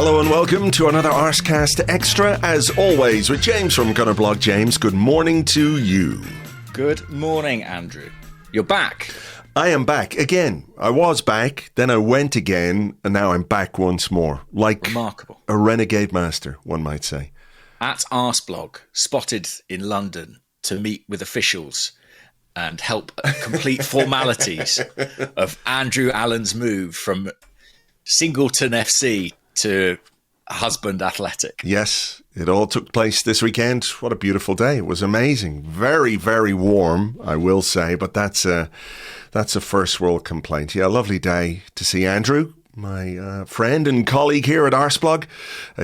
Hello and welcome to another Arsecast Extra, as always, with James from Gunnerblog. James, good morning to you. Good morning, Andrew. You're back. I am back again. I was back, then I went again, and now I'm back once more. Like Remarkable. A renegade master, one might say. At Arseblog, spotted in London to meet with officials and help complete formalities of Andrew Allen's move from Singleton FC to Husband Athletic. Yes, it all took place this weekend. What a beautiful day. It was amazing. Very, very warm, I will say, but that's a first world complaint. Yeah, a lovely day to see Andrew, my friend and colleague here at Arseblog,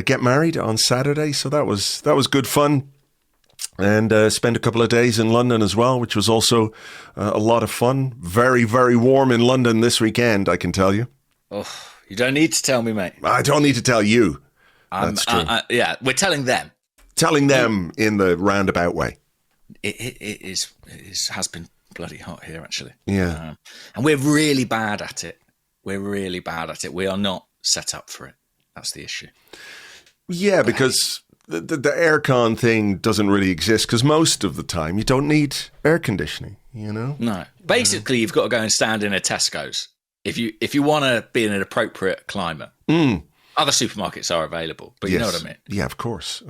get married on Saturday. So that was good fun. And spent a couple of days in London as well, which was also a lot of fun. Very, very warm in London this weekend, I can tell you. Oh, you don't need to tell me, mate. I don't need to tell you. That's true. Yeah, we're telling them. Telling them in the roundabout way. It has been bloody hot here, actually. Yeah. And we're really bad at it. We are not set up for it. That's the issue. Yeah, because the aircon thing doesn't really exist, because most of the time you don't need air conditioning, you know? No. Basically, you've got to go and stand in a Tesco's. If you want to be in an appropriate climate. Other supermarkets are available, but you know what I mean? Yeah, of course.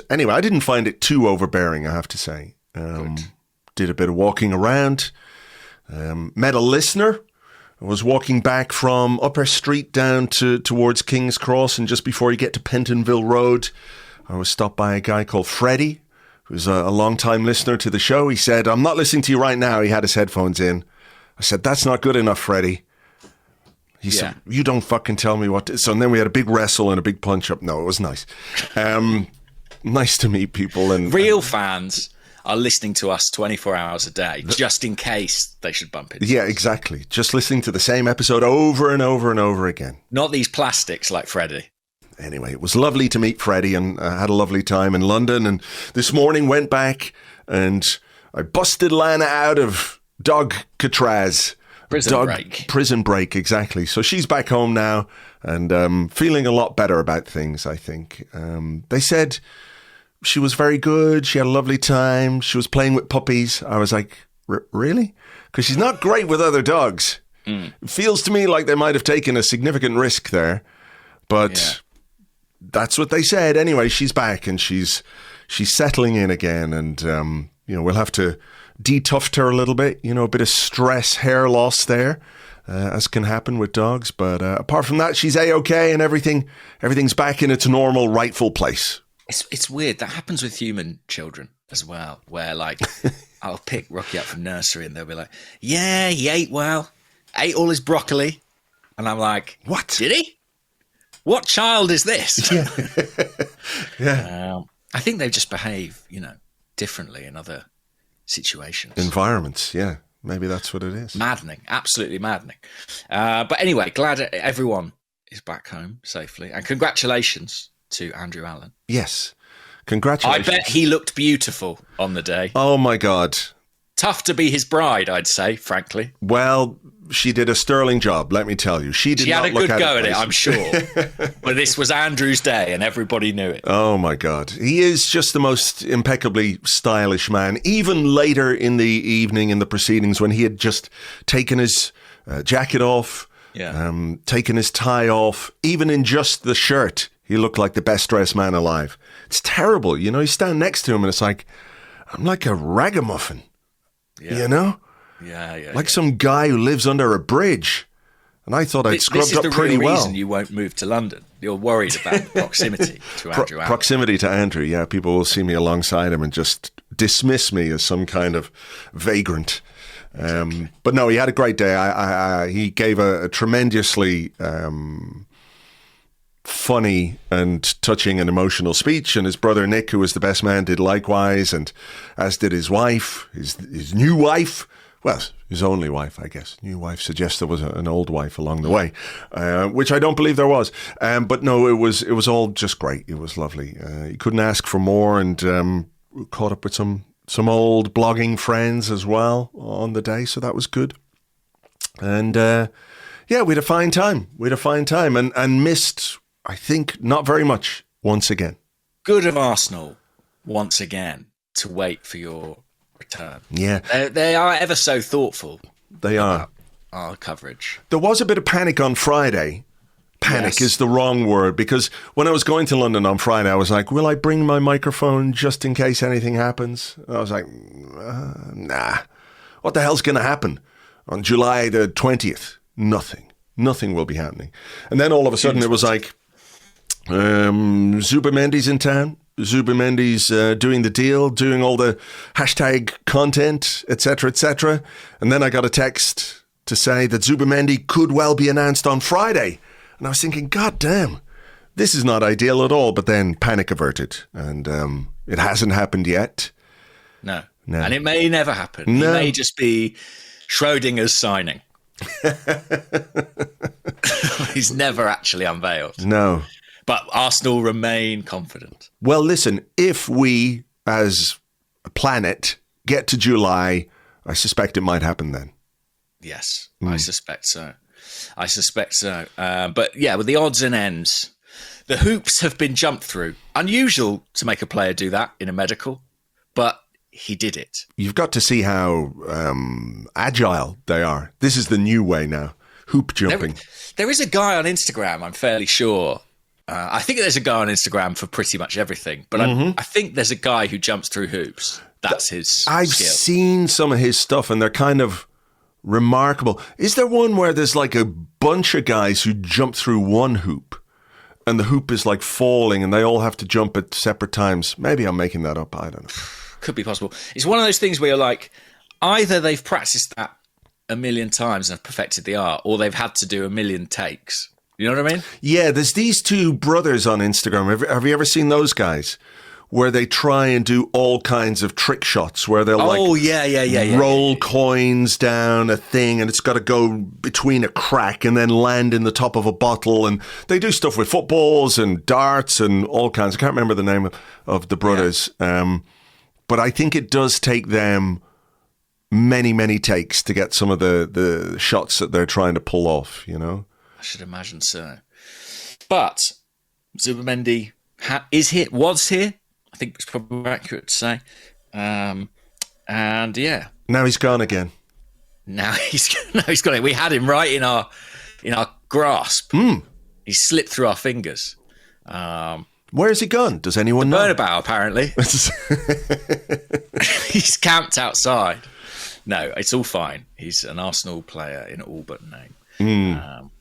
Anyway, I didn't find it too overbearing, I have to say. Did a bit of walking around. Met a listener. I was walking back from Upper Street down towards King's Cross, and just before you get to Pentonville Road, I was stopped by a guy called Freddie, who's a long-time listener to the show. He said, "I'm not listening to you right now." He had his headphones in. I said, "That's not good enough, Freddie." He said, "You don't fucking tell me what to..." So and then we had a big wrestle and a big punch-up. No, it was nice. Nice to meet people. And real fans are listening to us 24 hours a day, just in case they should bump into us. Yeah, exactly. Just listening to the same episode over and over and over again. Not these plastics like Freddie. Anyway, it was lovely to meet Freddie, and I had a lovely time in London. And this morning went back and I busted Lana out of dog Catraz. Prison break, exactly. So she's back home now and feeling a lot better about things, I think. They said she was very good. She had a lovely time. She was playing with puppies. I was like, really? Because she's not great with other dogs. It feels to me like they might have taken a significant risk there. But that's what they said. Anyway, she's back and she's settling in again. And, we'll have to de-tuft her a little bit, a bit of stress, hair loss there, as can happen with dogs. But apart from that, she's A-okay and everything's back in its normal, rightful place. It's weird. That happens with human children as well, where like I'll pick Rocky up from nursery and they'll be like, "Yeah, he ate well, ate all his broccoli." And I'm like, "What? Did he? What child is this?" Yeah. I think they just behave, differently in other situations. Environments, yeah. Maybe that's what it is. Maddening. Absolutely maddening. But anyway, glad everyone is back home safely. And congratulations to Andrew Allen. Yes. Congratulations. I bet he looked beautiful on the day. Oh, my God. Tough to be his bride, I'd say, frankly. Well, she did a sterling job, let me tell you. She had a good go at it, I'm sure. But this was Andrew's day and everybody knew it. Oh, my God. He is just the most impeccably stylish man. Even later in the evening in the proceedings when he had just taken his jacket off, taken his tie off, even in just the shirt, he looked like the best dressed man alive. It's terrible. You stand next to him and it's like, I'm like a ragamuffin, Yeah, like some guy who lives under a bridge. And I thought I'd scrubbed up pretty well. This is the real reason you won't move to London. You're worried about proximity to Andrew Allen. Proximity to Andrew, yeah. People will see me alongside him and just dismiss me as some kind of vagrant. Exactly. But no, he had a great day. He gave a tremendously funny and touching and emotional speech, and his brother Nick, who was the best man, did likewise, and as did his wife, his new wife. Well, his only wife, I guess. New wife suggests there was an old wife along the way, which I don't believe there was. But no, it was all just great. It was lovely. You couldn't ask for more, and caught up with some old blogging friends as well on the day, so that was good. And we had a fine time. And missed I think not very much once again. Good of Arsenal once again to wait for your return. Yeah. They are ever so thoughtful. They are. Our coverage. There was a bit of panic on Friday. Panic is the wrong word, because when I was going to London on Friday, I was like, will I bring my microphone just in case anything happens? And I was like, nah. What the hell's going to happen on July the 20th? Nothing. Nothing will be happening. And then all of a sudden it was like, Zubimendi's in town. Zubimendi's doing the deal, doing all the hashtag content, etc., etc. And then I got a text to say that Zubimendi could well be announced on Friday. And I was thinking, God damn, this is not ideal at all. But then panic averted. And it hasn't happened yet. No. And it may never happen. No. It may just be Schrodinger's signing. He's never actually unveiled. No. But Arsenal remain confident. Well, listen, if we, as a planet, get to July, I suspect it might happen then. Yes, I suspect so. But yeah, with the odds and ends, the hoops have been jumped through. Unusual to make a player do that in a medical, but he did it. You've got to see how agile they are. This is the new way now, hoop jumping. There is a guy on Instagram, I'm fairly sure. I think there's a guy on Instagram for pretty much everything, but I think there's a guy who jumps through hoops. That's his skill. I've seen some of his stuff, and they're kind of remarkable. Is there one where there's like a bunch of guys who jump through one hoop and the hoop is like falling and they all have to jump at separate times? Maybe I'm making that up. I don't know. Could be possible. It's one of those things where you're like, either they've practiced that a million times and have perfected the art, or they've had to do a million takes. You know what I mean? Yeah, there's these two brothers on Instagram. Have you ever seen those guys? Where they try and do all kinds of trick shots where they'll roll coins down a thing and it's got to go between a crack and then land in the top of a bottle. And they do stuff with footballs and darts and all kinds. I can't remember the name of the brothers. Yeah. But I think it does take them many, many takes to get some of the shots that they're trying to pull off, you know? I should imagine so. But Zubimendi was here. I think it's probably accurate to say. And yeah. Now he's gone again. Now he's gone. We had him right in our grasp. He slipped through our fingers. Where has he gone? Does anyone know? Burnabout, apparently. He's camped outside. No, it's all fine. He's an Arsenal player in all but name.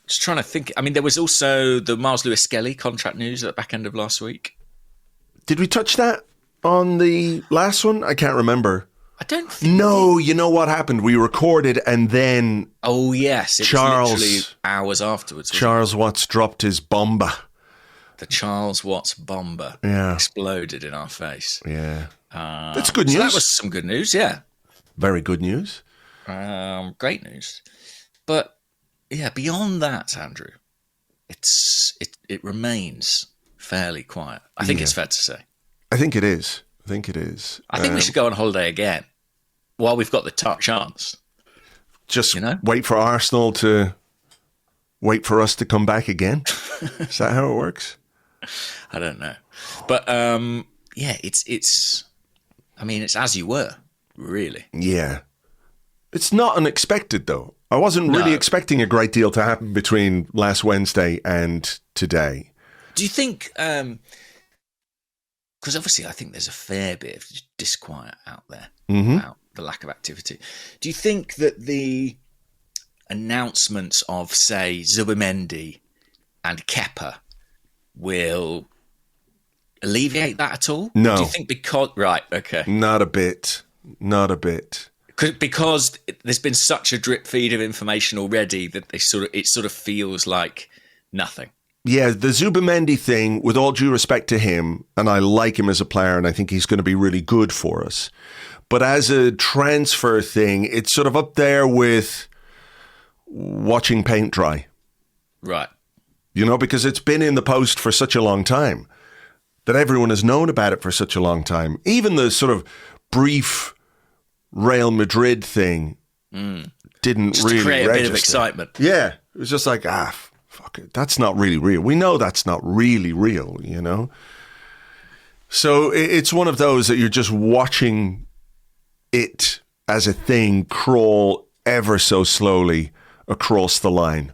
Just trying to think. I mean, there was also the Myles Lewis-Skelly contract news at the back end of last week. Did we touch that on the last one? I can't remember. I don't think. No, you know what happened? We recorded and then. Oh, yes. It was literally hours afterwards. Charles Watts dropped his bomber. The Charles Watts bomber exploded in our face. Yeah. That's good news. So that was some good news, yeah. Very good news. Great news. But, yeah, beyond that, Andrew, it remains fairly quiet. I think it's fair to say. I think it is. I think we should go on holiday again while we've got the chance. Just wait for Arsenal to wait for us to come back again. Is that how it works? I don't know. But it's as you were, really. Yeah. It's not unexpected though. I wasn't really expecting a great deal to happen between last Wednesday and today. Do you think, because obviously I think there's a fair bit of disquiet out there about the lack of activity. Do you think that the announcements of, say, Zubimendi and Kepa will alleviate that at all? No. Do you think because... Right, okay. Not a bit. Because there's been such a drip feed of information already that it sort of feels like nothing. Yeah, the Zubimendi thing, with all due respect to him, and I like him as a player, and I think he's going to be really good for us. But as a transfer thing, it's sort of up there with watching paint dry. Right. You know, because it's been in the post for such a long time that everyone has known about it for such a long time. Even the sort of brief Real Madrid thing didn't just really create a bit of excitement. Yeah. It was just like, fuck it, that's not really real. We know that's not really real, you know? So it's one of those that you're just watching it as a thing crawl ever so slowly across the line.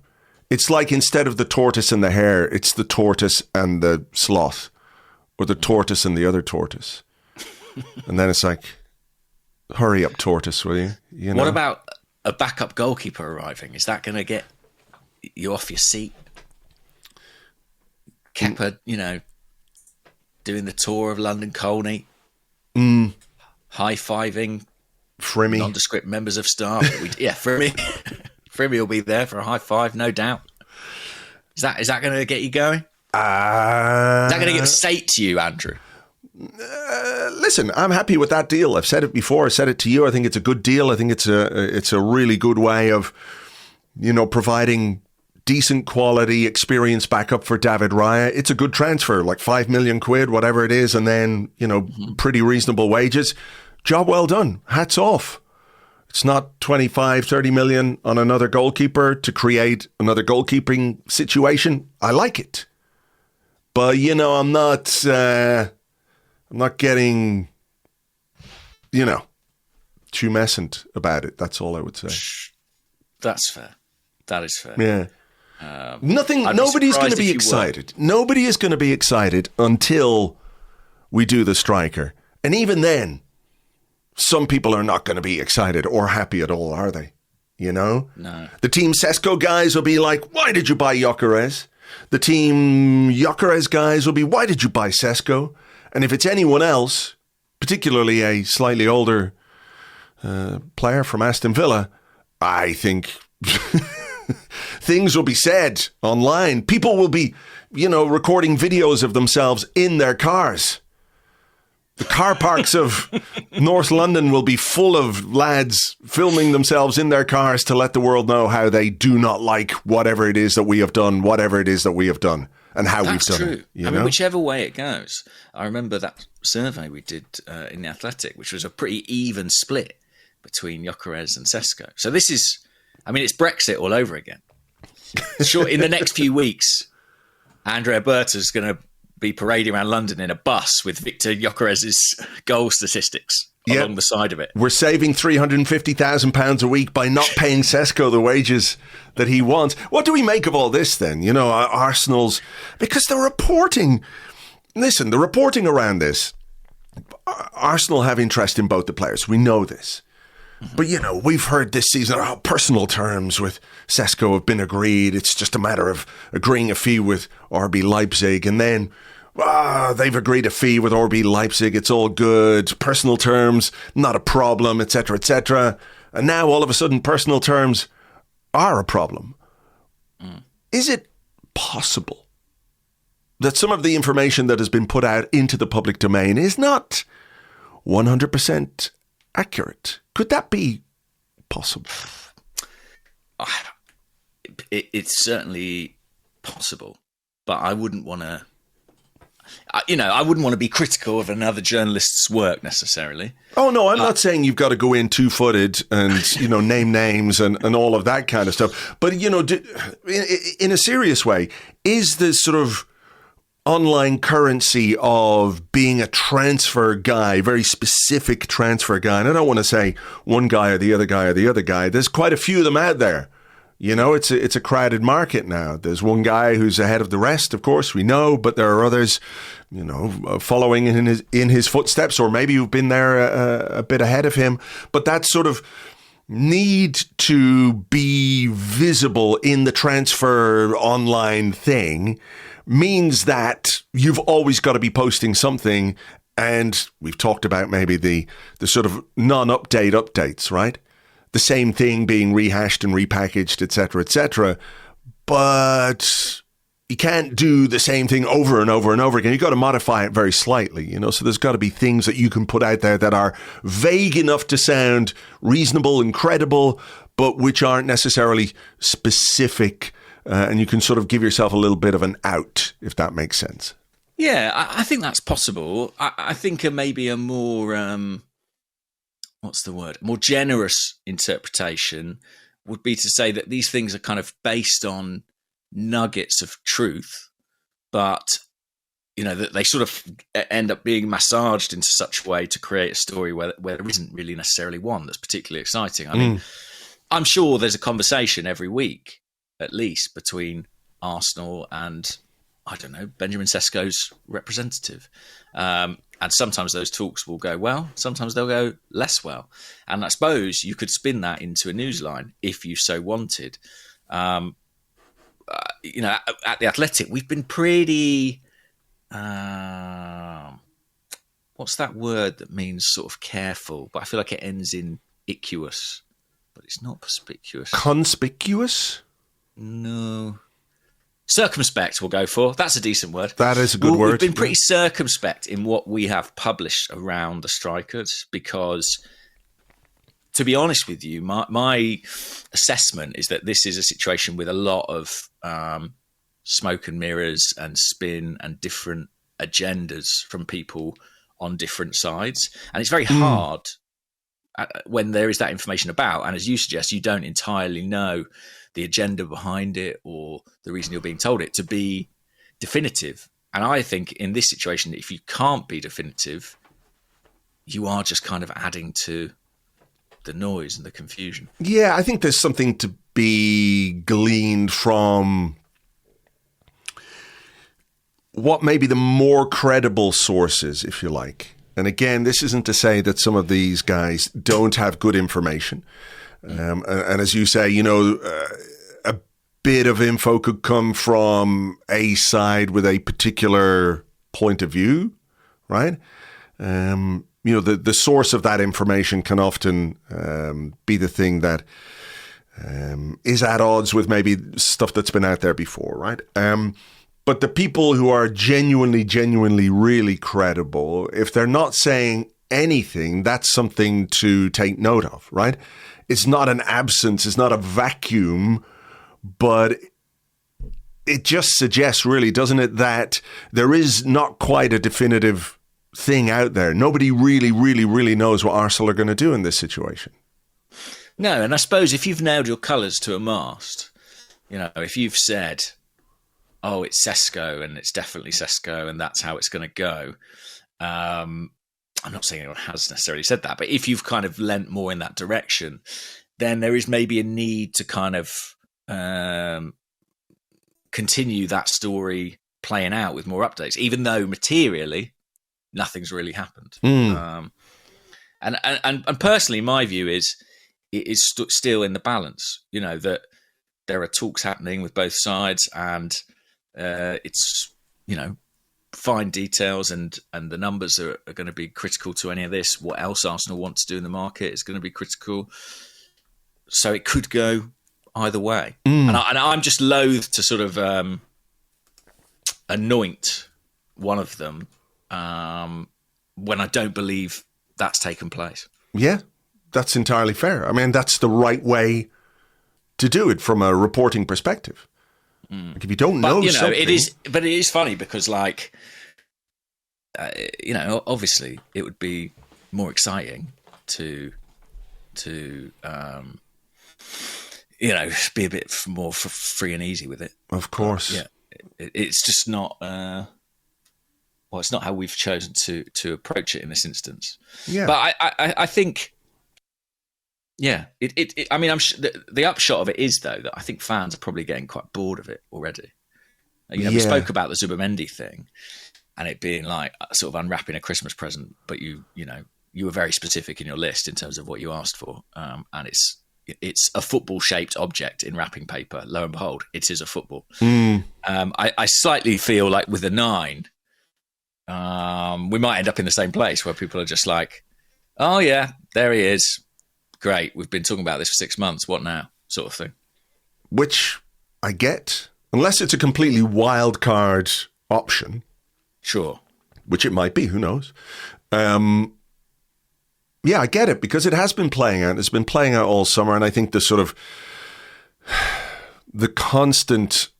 It's like instead of the tortoise and the hare, it's the tortoise and the sloth, or the tortoise and the other tortoise. And then it's like, hurry up, tortoise, will you? You know? What about a backup goalkeeper arriving? Is that going to get you off your seat? Kepa, you know, doing the tour of London Colney, high-fiving Frimmy, nondescript members of staff. Frimmy. Frimmy will be there for a high five, no doubt. Is that going to get you going? Is that going to give a sate to you, Andrew? Listen, I'm happy with that deal. I've said it before. I said it to you. I think it's a good deal. I think it's a really good way of, you know, providing decent quality experience backup for David Raya. It's a good transfer, like 5 million quid, whatever it is, and then, you know, pretty reasonable wages. Job well done. Hats off. It's not 25, 30 million on another goalkeeper to create another goalkeeping situation. I like it. But, you know, I'm not getting, you know, tumescent about it. That's all I would say. That's fair. That is fair. Yeah. Nobody's going to be excited. Nobody is going to be excited until we do the striker. And even then, some people are not going to be excited or happy at all, are they? You know? No. The Team Sesko guys will be like, why did you buy Gyökeres? The Team Gyökeres guys will be, why did you buy Sesko? And if it's anyone else, particularly a slightly older player from Aston Villa, I think things will be said online. People will be, you know, recording videos of themselves in their cars. The car parks of North London will be full of lads filming themselves in their cars to let the world know how they do not like whatever it is that we have done, and how we've done it. I mean, whichever way it goes. I remember that survey we did in The Athletic, which was a pretty even split between Gyökeres and Sesko. So this is, I mean, it's Brexit all over again. Sure, in the next few weeks, Andrea Berta's going to be parading around London in a bus with Victor Gyökeres' goal statistics along the side of it. We're saving £350,000 a week by not paying Sesko the wages that he wants. What do we make of all this then? You know, Arsenal's... Because the reporting around this, Arsenal have interest in both the players. We know this. But, you know, we've heard this season, personal terms with Sesko have been agreed. It's just a matter of agreeing a fee with RB Leipzig. And then they've agreed a fee with RB Leipzig. It's all good. Personal terms, not a problem, etc., etc. And now, all of a sudden, personal terms are a problem. Is it possible that some of the information that has been put out into the public domain is not 100% accurate? Could that be possible? It's certainly possible, but I wouldn't want to. I wouldn't want to be critical of another journalist's work necessarily. Oh no, I'm not saying you've got to go in two-footed and name names and all of that kind of stuff. But in a serious way, is this sort of online currency of being a transfer guy, very specific transfer guy, and I don't want to say one guy or the other guy or the other guy. There's quite a few of them out there. You know, it's a crowded market now. There's one guy who's ahead of the rest, of course, we know, but there are others, following in his footsteps, or maybe you've been there a bit ahead of him. But that sort of need to be visible in the transfer online thing means that you've always got to be posting something. And we've talked about maybe the sort of non-update updates, right? The same thing being rehashed and repackaged, etc., etc. But you can't do the same thing over and over and over again. You've got to modify it very slightly, So there's got to be things that you can put out there that are vague enough to sound reasonable and credible, but which aren't necessarily specific. And you can sort of give yourself a little bit of an out, if that makes sense. Yeah, I think that's possible. I think maybe a more, more generous interpretation would be to say that these things are kind of based on nuggets of truth, but that they sort of end up being massaged into such a way to create a story where there isn't really necessarily one that's particularly exciting. I mean, I'm sure there's a conversation every week, at least, between Arsenal and, I don't know, Benjamin Sesko's representative. And sometimes those talks will go well, sometimes they'll go less well. And I suppose you could spin that into a newsline if you so wanted. At The Athletic, we've been pretty... what's that word that means sort of careful, but I feel like it ends in icuous, but it's not perspicuous. Conspicuous? No. Circumspect we'll go for. That's a decent word. That is a good word. We've been pretty circumspect in what we have published around the strikers because, to be honest with you, my assessment is that this is a situation with a lot of smoke and mirrors and spin and different agendas from people on different sides. And it's very hard when there is that information about. And as you suggest, you don't entirely know the agenda behind it or the reason you're being told it to be definitive. And I think in this situation, if you can't be definitive, you are just kind of adding to the noise and the confusion. Yeah, I think there's something to be gleaned from what may be the more credible sources, if you like. And again, this isn't to say that some of these guys don't have good information. And as you say, a bit of info could come from a side with a particular point of view, right? The source of that information can often be the thing that is at odds with maybe stuff that's been out there before, right? But the people who are genuinely really credible, if they're not saying anything, that's something to take note of, right? It's not an absence, it's not a vacuum, but it just suggests really, doesn't it, that there is not quite a definitive thing out there. Nobody really knows what Arsenal are going to do in this situation. No, and I suppose if you've nailed your colours to a mast, if you've said, oh, it's Sesko and it's definitely Sesko and that's how it's going to go. I'm not saying anyone has necessarily said that, but if you've kind of lent more in that direction, then there is maybe a need to kind of continue that story playing out with more updates, even though materially nothing's really happened. And personally, my view is it is still in the balance, that there are talks happening with both sides and it's, fine details and the numbers are going to be critical to any of this. What else Arsenal want to do in the market is going to be critical. So it could go either way. And I'm just loath to sort of anoint one of them when I don't believe that's taken place. Yeah, that's entirely fair. I mean, that's the right way to do it from a reporting perspective. Like if you don't know something... it is funny because, obviously it would be more exciting to be a bit more free and easy with it. Of course. It's just not... it's not how we've chosen to approach it in this instance. Yeah. But I think... Yeah, the upshot of it is, though, that I think fans are probably getting quite bored of it already. We spoke about the Zubimendi thing and it being like sort of unwrapping a Christmas present, but you were very specific in your list in terms of what you asked for, and it's a football-shaped object in wrapping paper. Lo and behold, it is a football. I slightly feel like with the 9, we might end up in the same place where people are just like, "Oh yeah, there he is. Great, we've been talking about this for 6 months. What now?" sort of thing. Which I get, unless it's a completely wild card option. Sure. Which it might be, who knows? I get it, because it has been playing out. It's been playing out all summer, and I think the sort of the constant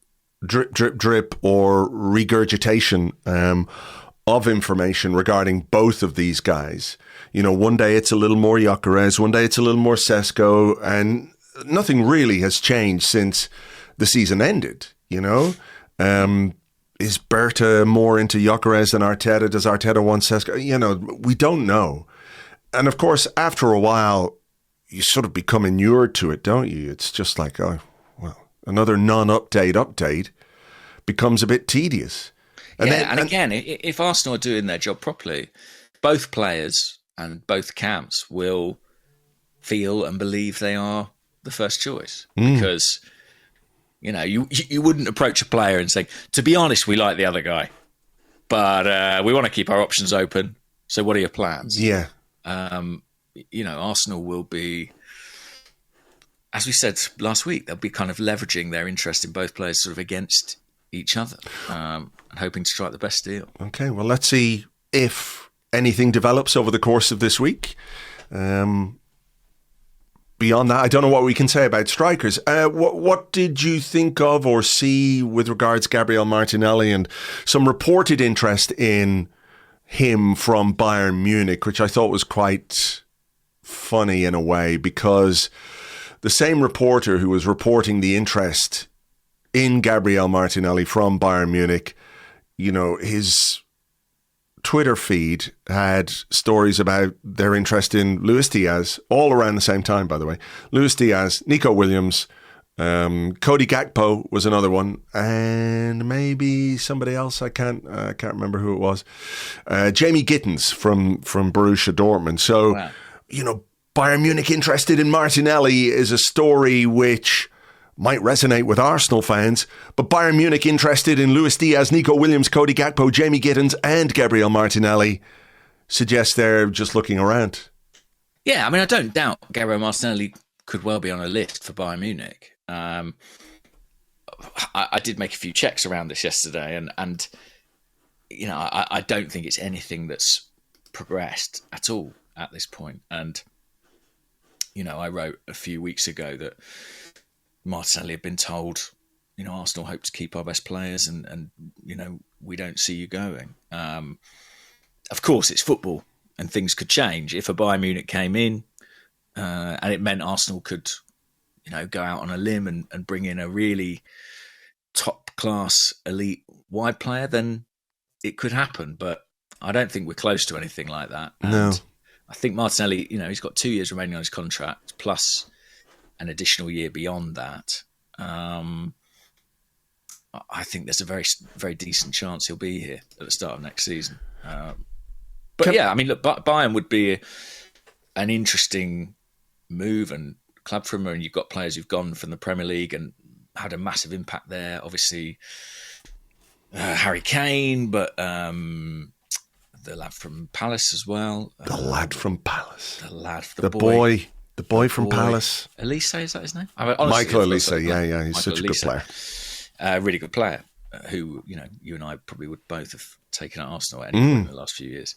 drip or regurgitation of information regarding both of these guys. One day it's a little more Gyökeres, one day it's a little more Sesko, and nothing really has changed since the season ended, you know? Is Berta more into Gyökeres than Arteta? Does Arteta want Sesko? You know, we don't know. And of course, after a while, you sort of become inured to it, don't you? It's just like, oh, well, another update becomes a bit tedious. And again, if Arsenal are doing their job properly, both players and both camps will feel and believe they are the first choice. Because, you know, you wouldn't approach a player and say, to be honest, we like the other guy, but we want to keep our options open. So what are your plans? Yeah. You know, Arsenal will be, as we said last week, they'll be kind of leveraging their interest in both players sort of against each other and hoping to strike the best deal. Okay, well, let's see if anything develops over the course of this week. Beyond that, I don't know what we can say about strikers. What did you think of or see with regards Gabriel Martinelli and some reported interest in him from Bayern Munich, which I thought was quite funny in a way, because the same reporter who was reporting the interest in Gabriel Martinelli from Bayern Munich, you know, his Twitter feed had stories about their interest in Luis Diaz, all around the same time, by the way. Luis Diaz, Nico Williams, Cody Gakpo was another one, and maybe somebody else. I can't remember who it was. Jamie Gittins from Borussia Dortmund. So, wow. You know, Bayern Munich interested in Martinelli is a story which might resonate with Arsenal fans, but Bayern Munich interested in Luis Diaz, Nico Williams, Cody Gakpo, Jamie Gittins and Gabriel Martinelli suggests they're just looking around. Yeah, I mean, I don't doubt Gabriel Martinelli could well be on a list for Bayern Munich. I did make a few checks around this yesterday, and you know, I don't think it's anything that's progressed at all at this point. And you know, I wrote a few weeks ago that Martinelli had been told, you know, Arsenal hope to keep our best players, and you know, we don't see you going. Of course, it's football, and things could change. If a Bayern Munich came in, and it meant Arsenal could, you know, go out on a limb and bring in a really top-class, elite wide player, then it could happen. But I don't think we're close to anything like that. And no. I think Martinelli, you know, he's got 2 years remaining on his contract, plus an additional year beyond that. I think there's a very, very decent chance he'll be here at the start of next season. But yeah, I mean, look, Bayern would be an interesting move and club for him, and you've got players who've gone from the Premier League and had a massive impact there. Obviously, Harry Kane, but the lad from Palace as well. The lad from Palace. The boy. The boy from Palace. Elise, is that his name? Michael Elise, yeah. He's such a good player. Really good player, who, you know, you and I probably would both have taken at Arsenal at any point in the last few years.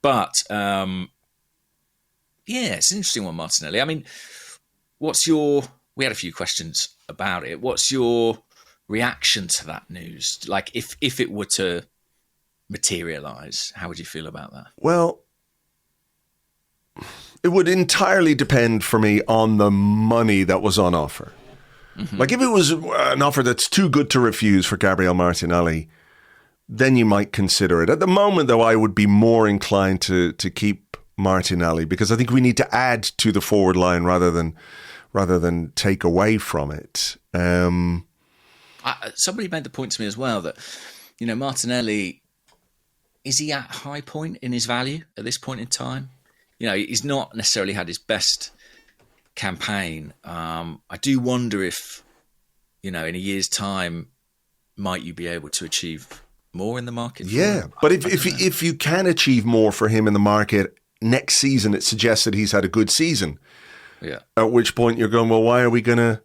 But, yeah, it's an interesting one, Martinelli. I mean, we had a few questions about it. What's your reaction to that news? Like, if it were to materialise, how would you feel about that? Well, it would entirely depend for me on the money that was on offer. Mm-hmm. Like, if it was an offer that's too good to refuse for Gabriel Martinelli, then you might consider it. At the moment, though, I would be more inclined to keep Martinelli, because I think we need to add to the forward line rather than take away from it. Somebody made the point to me as well that, you know, Martinelli, is he at a high point in his value at this point in time? You know, he's not necessarily had his best campaign. I do wonder if, you know, in a year's time, might you be able to achieve more in the market? Yeah, but if you can achieve more for him in the market next season, it suggests that he's had a good season. Yeah. At which point you're going, well, why are we gonna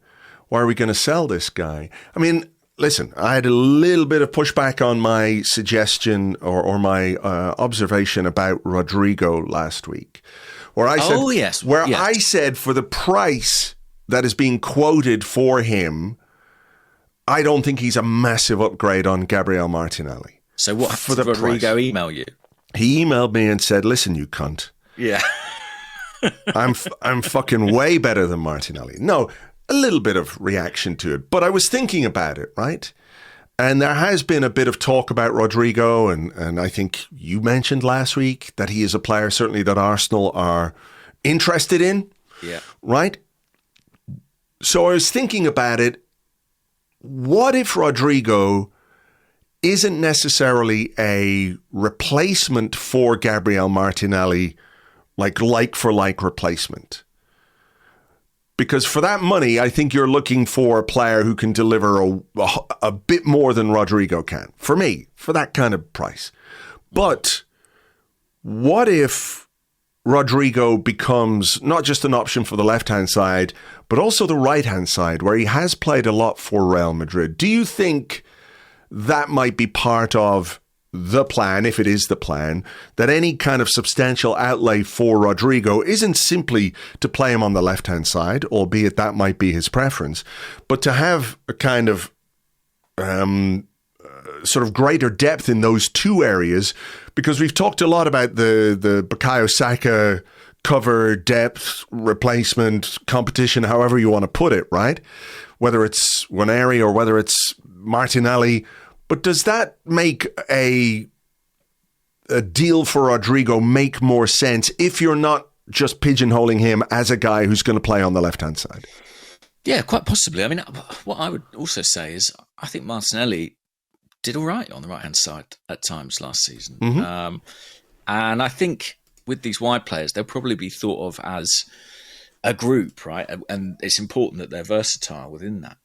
sell this guy? I mean, listen, I had a little bit of pushback on my suggestion or my observation about Rodrygo last week, where I said, I said for the price that is being quoted for him, I don't think he's a massive upgrade on Gabriel Martinelli. So what did Rodrygo email you? He emailed me and said, "Listen, you cunt. Yeah, I'm fucking way better than Martinelli." No. a little bit of reaction to it. But I was thinking about it, right? And there has been a bit of talk about Rodrygo, and I think you mentioned last week that he is a player certainly that Arsenal are interested in. Yeah. Right? So I was thinking about it. What if Rodrygo isn't necessarily a replacement for Gabriel Martinelli, like for like replacement? Because for that money, I think you're looking for a player who can deliver a bit more than Rodrygo can. For me, for that kind of price. But what if Rodrygo becomes not just an option for the left-hand side, but also the right-hand side, where he has played a lot for Real Madrid? Do you think that might be part of the plan, if it is the plan, that any kind of substantial outlay for Rodrygo isn't simply to play him on the left-hand side, albeit that might be his preference, but to have a kind of sort of greater depth in those two areas? Because we've talked a lot about the Bukayo Saka cover, depth, replacement, competition, however you want to put it, right? Whether it's Waneri or whether it's Martinelli. But does that make a deal for Rodrygo make more sense if you're not just pigeonholing him as a guy who's going to play on the left-hand side? Yeah, quite possibly. I mean, what I would also say is I think Martinelli did all right on the right-hand side at times last season. Mm-hmm. And I think with these wide players, they'll probably be thought of as a group, right? And it's important that they're versatile within that.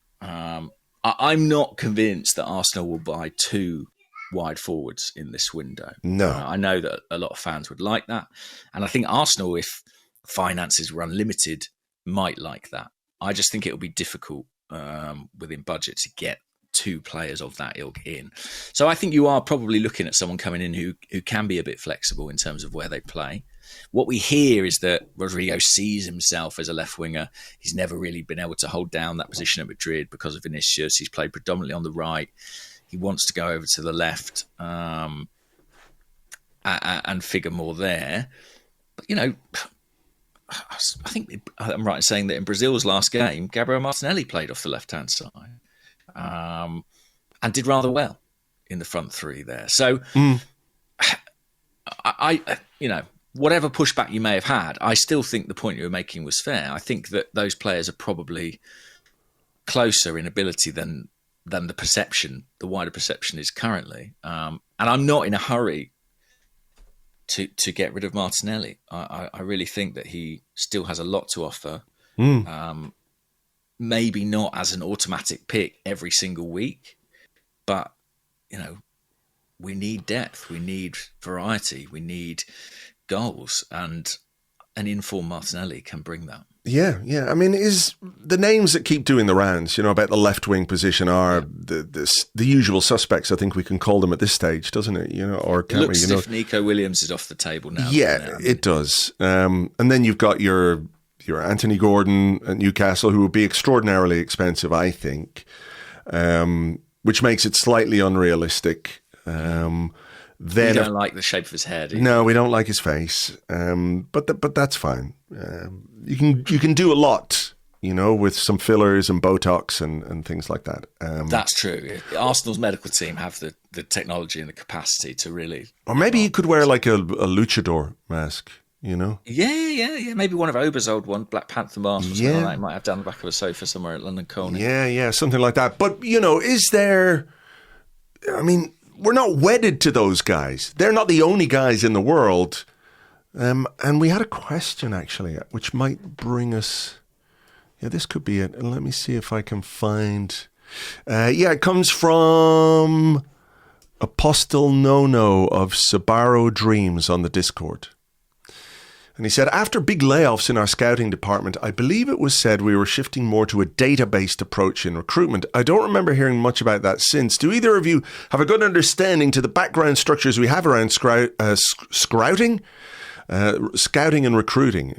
I'm not convinced that Arsenal will buy two wide forwards in this window. No. I know that a lot of fans would like that. And I think Arsenal, if finances were unlimited, might like that. I just think it'll be difficult within budget to get two players of that ilk in. So I think you are probably looking at someone coming in who can be a bit flexible in terms of where they play. What we hear is that Rodrygo sees himself as a left winger. He's never really been able to hold down that position at Madrid because of Vinicius. He's played predominantly on the right. He wants to go over to the left and figure more there. But, you know, I think I'm right in saying that in Brazil's last game, Gabriel Martinelli played off the left-hand side and did rather well in the front three there. So, I you know, whatever pushback you may have had, I still think the point you were making was fair. I think that those players are probably closer in ability than the perception, the wider perception is currently. And I'm not in a hurry to get rid of Martinelli. I really think that he still has a lot to offer. Maybe not as an automatic pick every single week, but, you know, we need depth, we need variety, we need goals, and an informed Martinelli can bring that. Yeah. I mean, is the names that keep doing the rounds, you know, about the left wing position are the usual suspects. I think we can call them at this stage, doesn't it? You know, or can't it looks we? as if Nico Williams is off the table now. Yeah, it does. And then you've got your Anthony Gordon at Newcastle, who will be extraordinarily expensive, I think, which makes it slightly unrealistic. Then we don't like the shape of his head. No, we don't like his face. But that's fine. You can do a lot, you know, with some fillers and Botox and things like that. That's true. Arsenal's medical team have the technology and the capacity to really. Or maybe you could wear like a luchador mask, you know? Yeah. Maybe one of Ober's old one, Black Panther mask or something like that. He might have down the back of a sofa somewhere at London Colney. Yeah, something like that. But, you know, is there... I mean, we're not wedded to those guys. They're not the only guys in the world. And we had a question, actually, which might bring us... Yeah, this could be it. And let me see if I can find... it comes from Apostle Nono of Sabaro Dreams on the Discord. And he said, after big layoffs in our scouting department, I believe it was said we were shifting more to a data-based approach in recruitment. I don't remember hearing much about that since. Do either of you have a good understanding to the background structures we have around scouting and recruiting?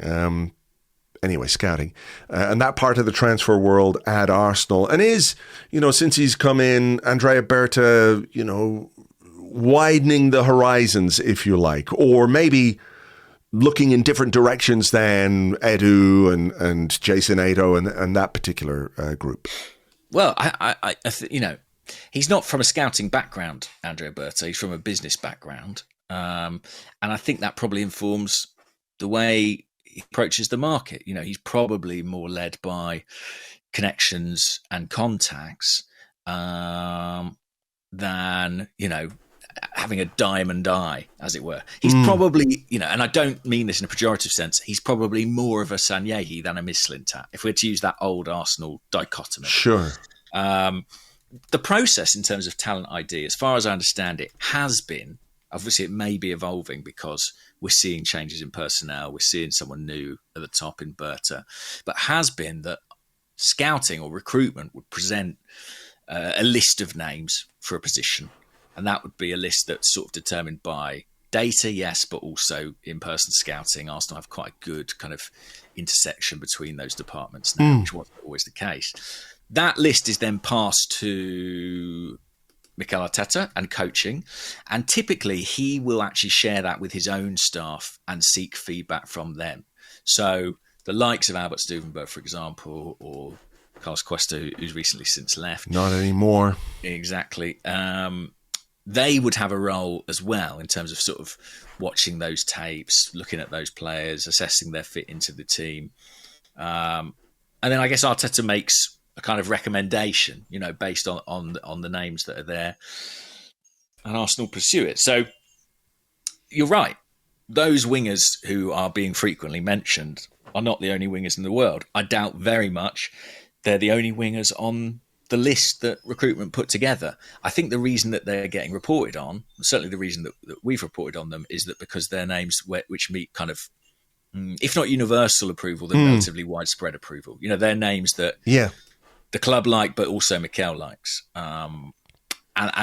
Scouting. And that part of the transfer world at Arsenal. And is, you know, since he's come in, Andrea Berta, you know, widening the horizons, if you like, or maybe looking in different directions than Edu and Jason Ato and that particular group? Well, he's not from a scouting background, Andrea Berta. He's from a business background. And I think that probably informs the way he approaches the market. He's probably more led by connections and contacts than, having a diamond eye, as it were. He's probably, and I don't mean this in a pejorative sense, he's probably more of a Sanyehi than a Mislintat, if we're to use that old Arsenal dichotomy. Sure. The process in terms of talent ID, as far as I understand it, has been, obviously it may be evolving because we're seeing changes in personnel, we're seeing someone new at the top in Berta, but has been that scouting or recruitment would present a list of names for a position. And that would be a list that's sort of determined by data, yes, but also in-person scouting. Arsenal have quite a good kind of intersection between those departments now, which wasn't always the case. That list is then passed to Mikel Arteta and coaching, and typically he will actually share that with his own staff and seek feedback from them. So the likes of Albert Stuvenberg, for example, or Carlos Cuesta, who's recently since left. Not anymore. Exactly. They would have a role as well in terms of sort of watching those tapes, looking at those players, assessing their fit into the team. And then I guess Arteta makes a kind of recommendation, based on the names that are there, and Arsenal pursue it. So you're right. Those wingers who are being frequently mentioned are not the only wingers in the world. I doubt very much they're the only wingers on the list that recruitment put together. I think the reason that they're getting reported on, certainly the reason that we've reported on them, is that because they're names which meet kind of, if not universal approval, then relatively widespread approval. They're names that the club like, but also Mikel likes. And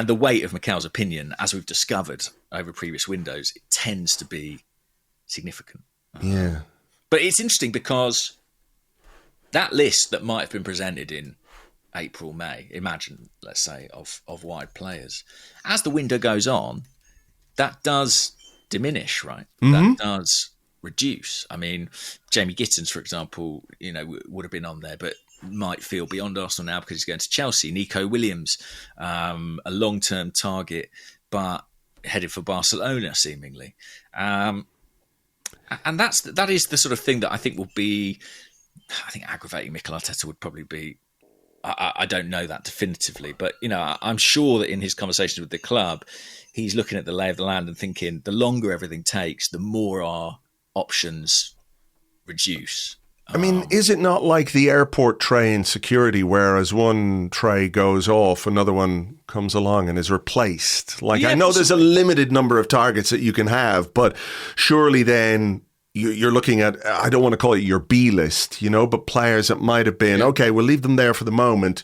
the weight of Mikel's opinion, as we've discovered over previous windows, it tends to be significant. But it's interesting because that list that might have been presented in April, May, imagine, let's say, of wide players, as the window goes on, that does diminish, right? That does reduce. I mean, Jamie Gittins, for example, would have been on there, but might feel beyond Arsenal now because he's going to Chelsea. Nico Williams, a long-term target, but headed for Barcelona, seemingly. And that is the sort of thing that I think will be, I think aggravating Mikel Arteta would probably be. I don't know that definitively, but I'm sure that in his conversations with the club, he's looking at the lay of the land and thinking the longer everything takes, the more our options reduce. I mean, is it not like the airport tray in security, where as one tray goes off, another one comes along and is replaced? Like, I know there's a limited number of targets that you can have, but surely then you're looking at, I don't want to call it your B list, but players that might have been, okay, we'll leave them there for the moment.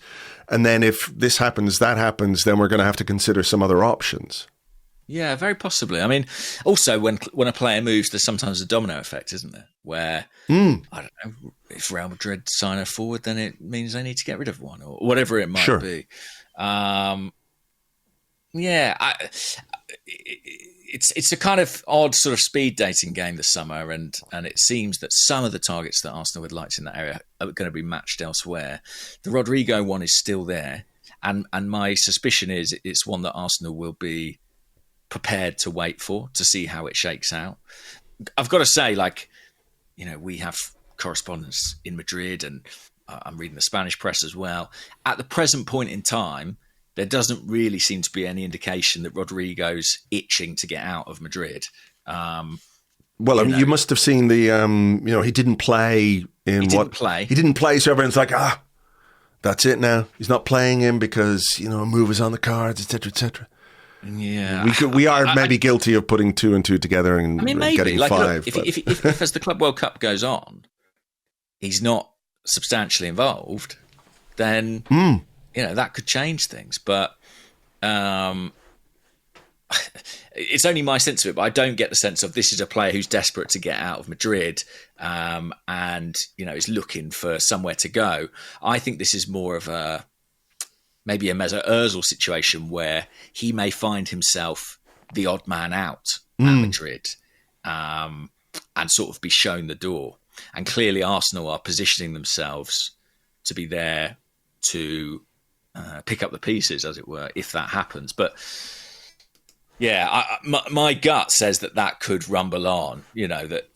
And then if this happens, that happens, then we're going to have to consider some other options. Yeah, very possibly. I mean, also when a player moves, there's sometimes a domino effect, isn't there? Where, I don't know, if Real Madrid sign a forward, then it means they need to get rid of one or whatever it might be. It's a kind of odd sort of speed dating game this summer, and it seems that some of the targets that Arsenal would like in that area are going to be matched elsewhere. The Rodrygo one is still there, and my suspicion is it's one that Arsenal will be prepared to wait for, to see how it shakes out. I've got to say, we have correspondence in Madrid, and I'm reading the Spanish press as well. At the present point in time, there doesn't really seem to be any indication that Rodrygo's itching to get out of Madrid. You must have seen the, he didn't play in He didn't play, so everyone's like, that's it now. He's not playing him because, a move is on the cards, etc., etc. Yeah. We are maybe guilty of putting two and two together and getting five. Look, if as the Club World Cup goes on, he's not substantially involved, then... that could change things, but it's only my sense of it. But I don't get the sense of this is a player who's desperate to get out of Madrid and is looking for somewhere to go. I think this is more of maybe a Mesut Ozil situation where he may find himself the odd man out at Madrid. and sort of be shown the door. And clearly Arsenal are positioning themselves to be there to pick up the pieces, as it were, if that happens. But yeah, my gut says that could rumble on, that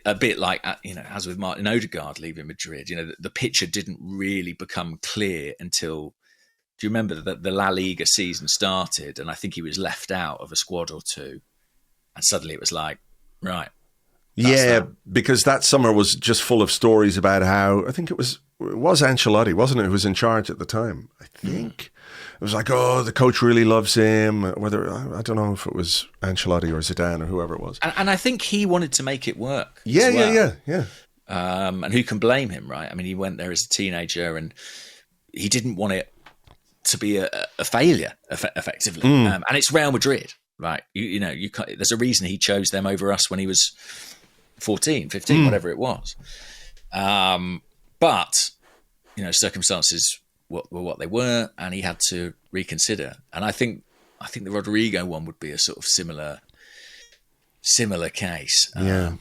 a bit like, as with Martin Odegaard leaving Madrid, the picture didn't really become clear until, do you remember that the La Liga season started and I think he was left out of a squad or two and suddenly it was like, right. Yeah, because that summer was just full of stories about how, I think it was Ancelotti, wasn't it, who was in charge at the time, I think. It was like, the coach really loves him. Whether, I don't know if it was Ancelotti or Zidane or whoever it was. And I think he wanted to make it work. Yeah. And who can blame him, right? I mean, he went there as a teenager and he didn't want it to be a failure, effectively. And it's Real Madrid, right? You can't, there's a reason he chose them over us when he was 14, 15, whatever it was. But, circumstances were what they were, and he had to reconsider. And I think the Rodrygo one would be a sort of similar case,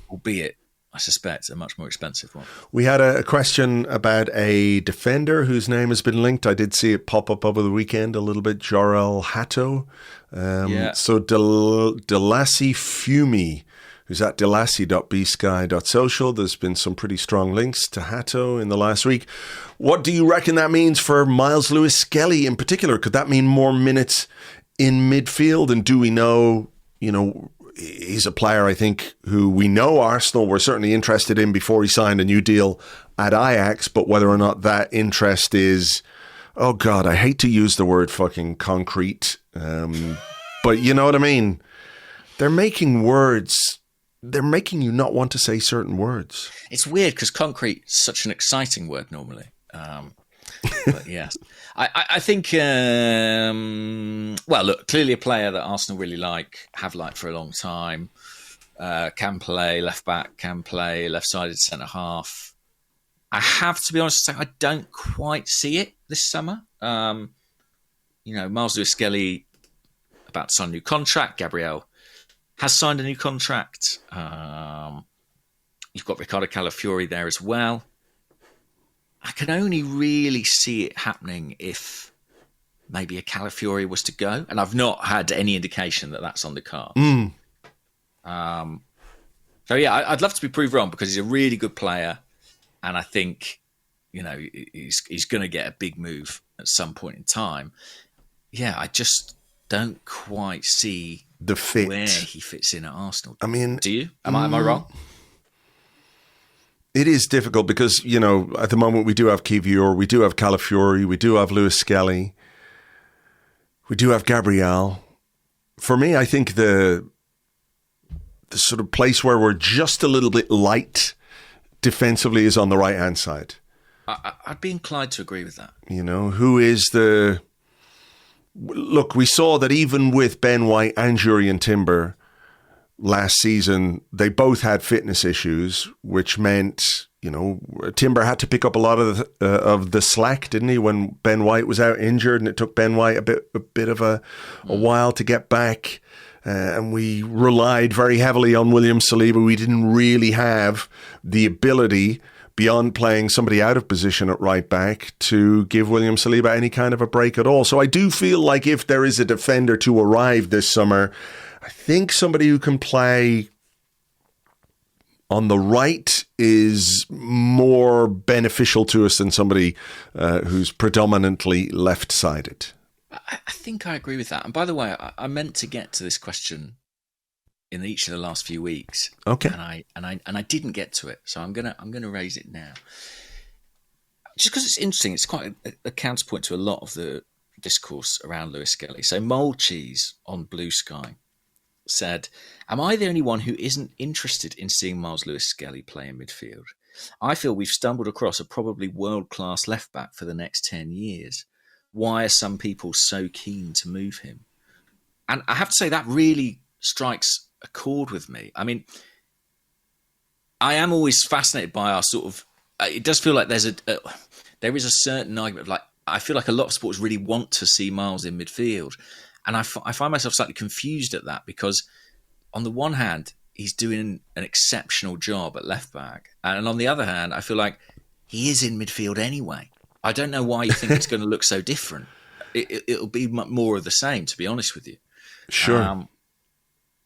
albeit, I suspect, a much more expensive one. We had a question about a defender whose name has been linked. I did see it pop up over the weekend a little bit, Jorel Hato. So Delassie Fumi, who's at delassie.bsky.social. There's been some pretty strong links to Hato in the last week. What do you reckon that means for Myles Lewis-Skelly in particular? Could that mean more minutes in midfield? And do we know, he's a player, I think, who we know Arsenal were certainly interested in before he signed a new deal at Ajax, but whether or not that interest is, oh God, I hate to use the word fucking concrete, but you know what I mean? They're making you not want to say certain words. It's weird because concrete is such an exciting word normally. But yes, I think, look, clearly a player that Arsenal really have liked for a long time. Can play left back, can play left-sided centre-half. I have to be honest and say I don't quite see it this summer. Myles Lewis-Skelly about to sign a new contract. Gabriel has signed a new contract. You've got Ricardo Calafiori there as well. I can only really see it happening if maybe a Calafiori was to go. And I've not had any indication that that's on the cards. I'd love to be proved wrong because he's a really good player. And I think, he's going to get a big move at some point in time. Yeah, I just don't quite see the fit where he fits in at Arsenal. I mean, do you? Am I wrong? It is difficult because, at the moment we do have Kivior, we do have Calafiori, we do have Lewis-Skelly, we do have Gabriel. For me, I think the sort of place where we're just a little bit light defensively is on the right-hand side. I'd be inclined to agree with that. Who is the... Look, we saw that even with Ben White and Jurrien Timber last season, they both had fitness issues, which meant, Timber had to pick up a lot of the slack, didn't he, when Ben White was out injured, and it took Ben White a bit of a while to get back. And we relied very heavily on William Saliba. We didn't really have the ability, beyond playing somebody out of position at right back, to give William Saliba any kind of a break at all. So I do feel like if there is a defender to arrive this summer, I think somebody who can play on the right is more beneficial to us than somebody who's predominantly left-sided. I think I agree with that. And by the way, I meant to get to this question in each of the last few weeks. Okay. And I didn't get to it, so I'm gonna raise it now. Just because it's interesting, it's quite a counterpoint to a lot of the discourse around Lewis-Skelly. So Mole Cheese on Blue Sky said, "Am I the only one who isn't interested in seeing Myles Lewis-Skelly play in midfield? I feel we've stumbled across a probably world-class left-back for the next 10 years. Why are some people so keen to move him?" And I have to say that really strikes a chord with me. I mean, I am always fascinated by our sort of... It does feel like there is a certain argument of like, I feel like a lot of supporters really want to see Myles in midfield. And I find myself slightly confused at that because on the one hand, he's doing an exceptional job at left back. And on the other hand, I feel like he is in midfield anyway. I don't know why you think it's going to look so different. It'll be more of the same, to be honest with you. Sure.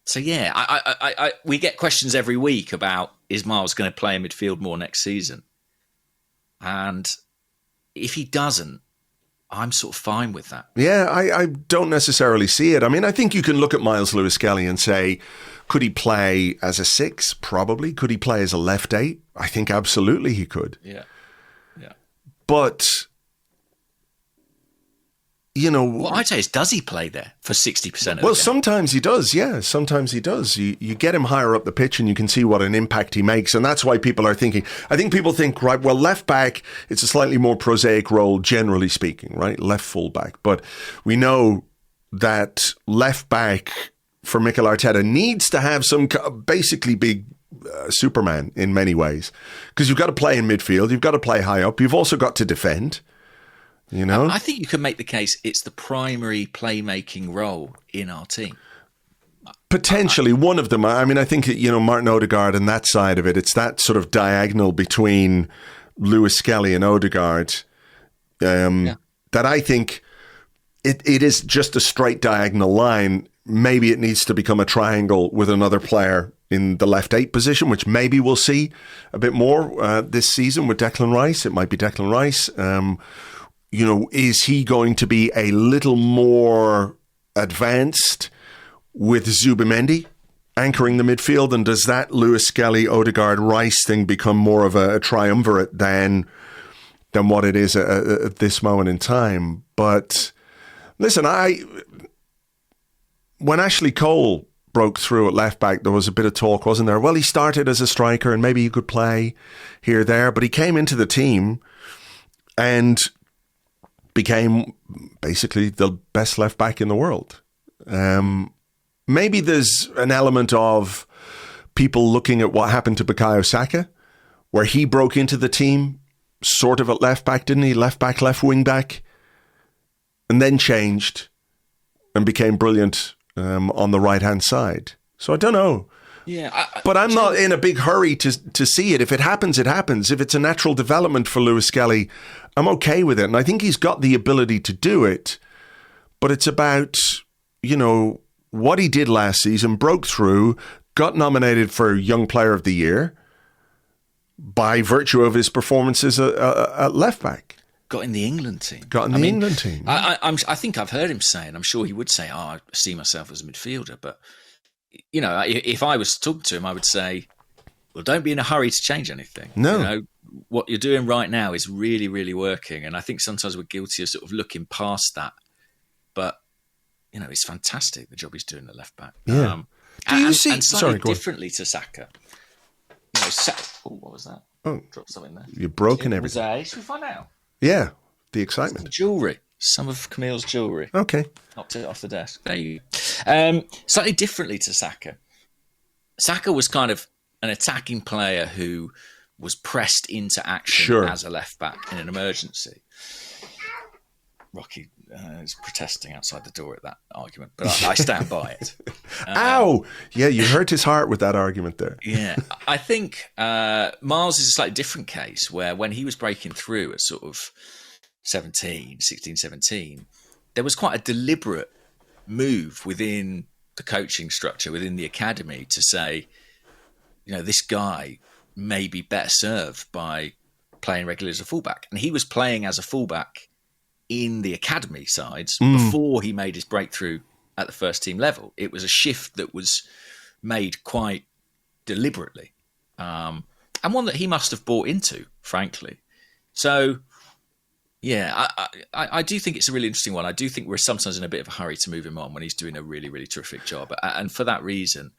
So yeah, we get questions every week about, is Myles going to play in midfield more next season? And if he doesn't, I'm sort of fine with that. Yeah, I don't necessarily see it. I mean, I think you can look at Myles Lewis-Skelly and say, could he play as a 6? Probably. Could he play as a left 8? I think absolutely he could. Yeah. But, you know... What I'd say is, does he play there for 60% of the game? Well, sometimes he does, yeah. Sometimes he does. You get him higher up the pitch and you can see what an impact he makes. And that's why people are thinking... I think people think, right, well, left back, it's a slightly more prosaic role, generally speaking, right? Left full back. But we know that left back for Mikel Arteta needs to have some basically big... Superman in many ways, because you've got to play in midfield, you've got to play high up, you've also got to defend, you know. I think you can make the case it's the primary playmaking role in our team. Potentially one of them. I mean, I think, you know, Martin Odegaard and that side of it, it's that sort of diagonal between Lewis-Skelly and Odegaard that I think it is just a straight diagonal line. Maybe it needs to become a triangle with another player in the left 8 position, which maybe we'll see a bit more this season with Declan Rice. It might be Declan Rice. You know, is he going to be a little more advanced with Zubimendi anchoring the midfield? And does that Lewis-Skelly, Odegaard, Rice thing become more of a triumvirate than what it is at this moment in time? But listen, when Ashley Cole broke through at left back, there was a bit of talk, wasn't there? Well, he started as a striker and maybe he could play here, there, but he came into the team and became basically the best left back in the world. Maybe there's an element of people looking at what happened to Bukayo Saka, where he broke into the team sort of at left back, didn't he? Left back, left wing back, and then changed and became brilliant on the right-hand side. So I don't know. Yeah, but I'm not in a big hurry to see it. If it happens, it happens. If it's a natural development for Lewis-Skelly, I'm okay with it. And I think he's got the ability to do it. But it's about, you know, what he did last season, broke through, got nominated for Young Player of the Year by virtue of his performances at left back. Got in the England team. England team. I think I've heard him say, and I'm sure he would say, I see myself as a midfielder. But, you know, if I was talking to him, I would say, well, don't be in a hurry to change anything. No. You know, what you're doing right now is really, really working. And I think sometimes we're guilty of sort of looking past that. But, you know, it's fantastic, the job he's doing at left back. Yeah. Do you see... And slightly differently to Saka. You know, what was that? Oh, dropped something there. You've broken everything. Should we find out? Yeah, the excitement. Jewellery. Some of Camille's jewellery. Okay. Knocked it off the desk. There you go. Slightly differently to Saka. Saka was kind of an attacking player who was pressed into action as a left back in an emergency. Rocky is protesting outside the door at that argument, but I stand by it. Ow! Yeah, you hurt his heart with that argument there. Yeah. I think Myles is a slightly different case where when he was breaking through at sort of 16, 17, there was quite a deliberate move within the coaching structure, within the academy to say, you know, this guy may be better served by playing regularly as a fullback. And he was playing as a fullback in the academy sides before he made his breakthrough at the first team level. It was a shift that was made quite deliberately, and one that he must have bought into, frankly. So, yeah, I do think it's a really interesting one. I do think we're sometimes in a bit of a hurry to move him on when he's doing a really, really terrific job. And for that reason,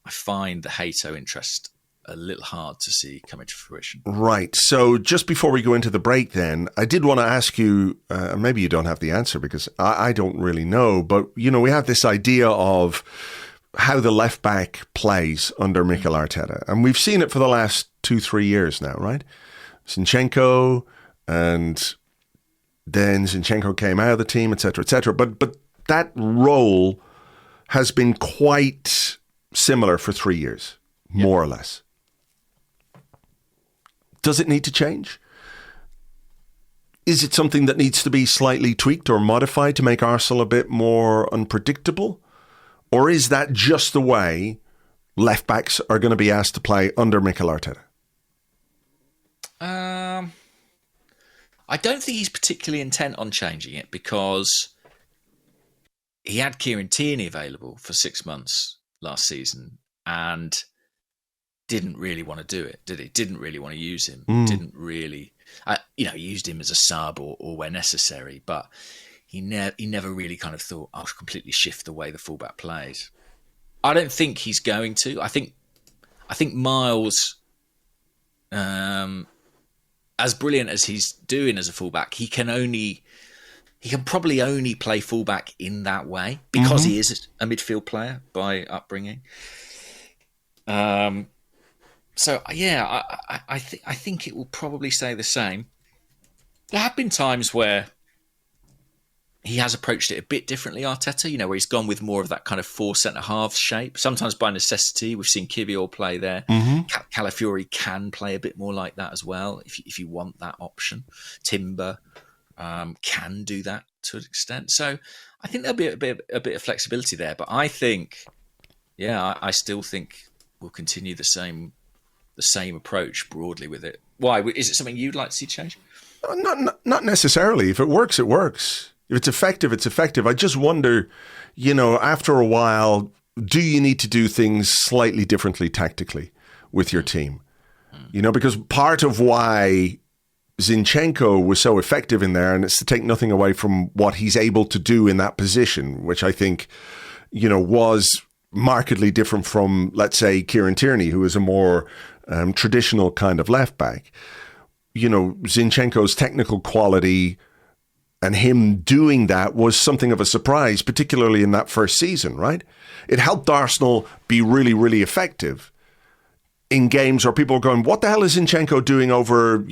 I find the Hato interest a little hard to see coming to fruition. Right. So just before we go into the break then, I did want to ask you, maybe you don't have the answer because I don't really know, but, you know, we have this idea of how the left back plays under Mikel Arteta. And we've seen it for the last 2-3 years now, right? Zinchenko, and then Zinchenko came out of the team, etc., etc. But that role has been quite similar for 3 years. more or less. Does it need to change? Is it something that needs to be slightly tweaked or modified to make Arsenal a bit more unpredictable? Or is that just the way left-backs are going to be asked to play under Mikel Arteta? I don't think he's particularly intent on changing it, because he had Kieran Tierney available for 6 months last season and didn't really want to do it, did he? Didn't really want to use him. Didn't really, he used him as a sub or where necessary, but he never really kind of thought, I'll completely shift the way the fullback plays. I don't think he's going to. I think Myles, as brilliant as he's doing as a fullback, he can probably only play fullback in that way because he is a midfield player by upbringing. So yeah, I think it will probably stay the same. There have been times where he has approached it a bit differently, Arteta, where he's gone with more of that kind of 4 centre-halves shape, sometimes by necessity. We've seen Kivior play there. Calafiori can play a bit more like that as well, if you want that option. Timber can do that to an extent. So I think there'll be a bit of flexibility there. But I think, I still think we'll continue the same approach broadly with it. Why? Is it something you'd like to see change? Not necessarily. If it works, it works. If it's effective, it's effective. I just wonder, after a while, do you need to do things slightly differently tactically with your team? Because part of why Zinchenko was so effective in there, and it's to take nothing away from what he's able to do in that position, which I think, was markedly different from, let's say, Kieran Tierney, who is a more traditional kind of left back. Zinchenko's technical quality and him doing that was something of a surprise, particularly in that first season, right? It helped Arsenal be really, really effective in games where people are going, what the hell is Zinchenko doing over,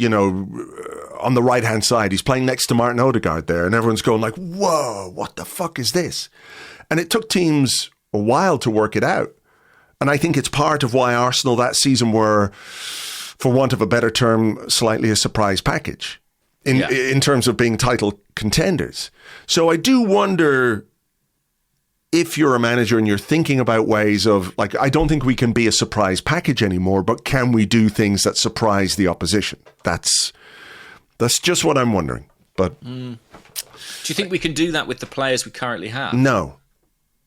on the right-hand side? He's playing next to Martin Odegaard there, and everyone's going like, whoa, what the fuck is this? And it took teams a while to work it out. And I think it's part of why Arsenal that season were, for want of a better term, slightly a surprise package in terms of being title contenders. So I do wonder, if you're a manager and you're thinking about ways of, I don't think we can be a surprise package anymore, but can we do things that surprise the opposition? That's just what I'm wondering. But do you think we can do that with the players we currently have? No.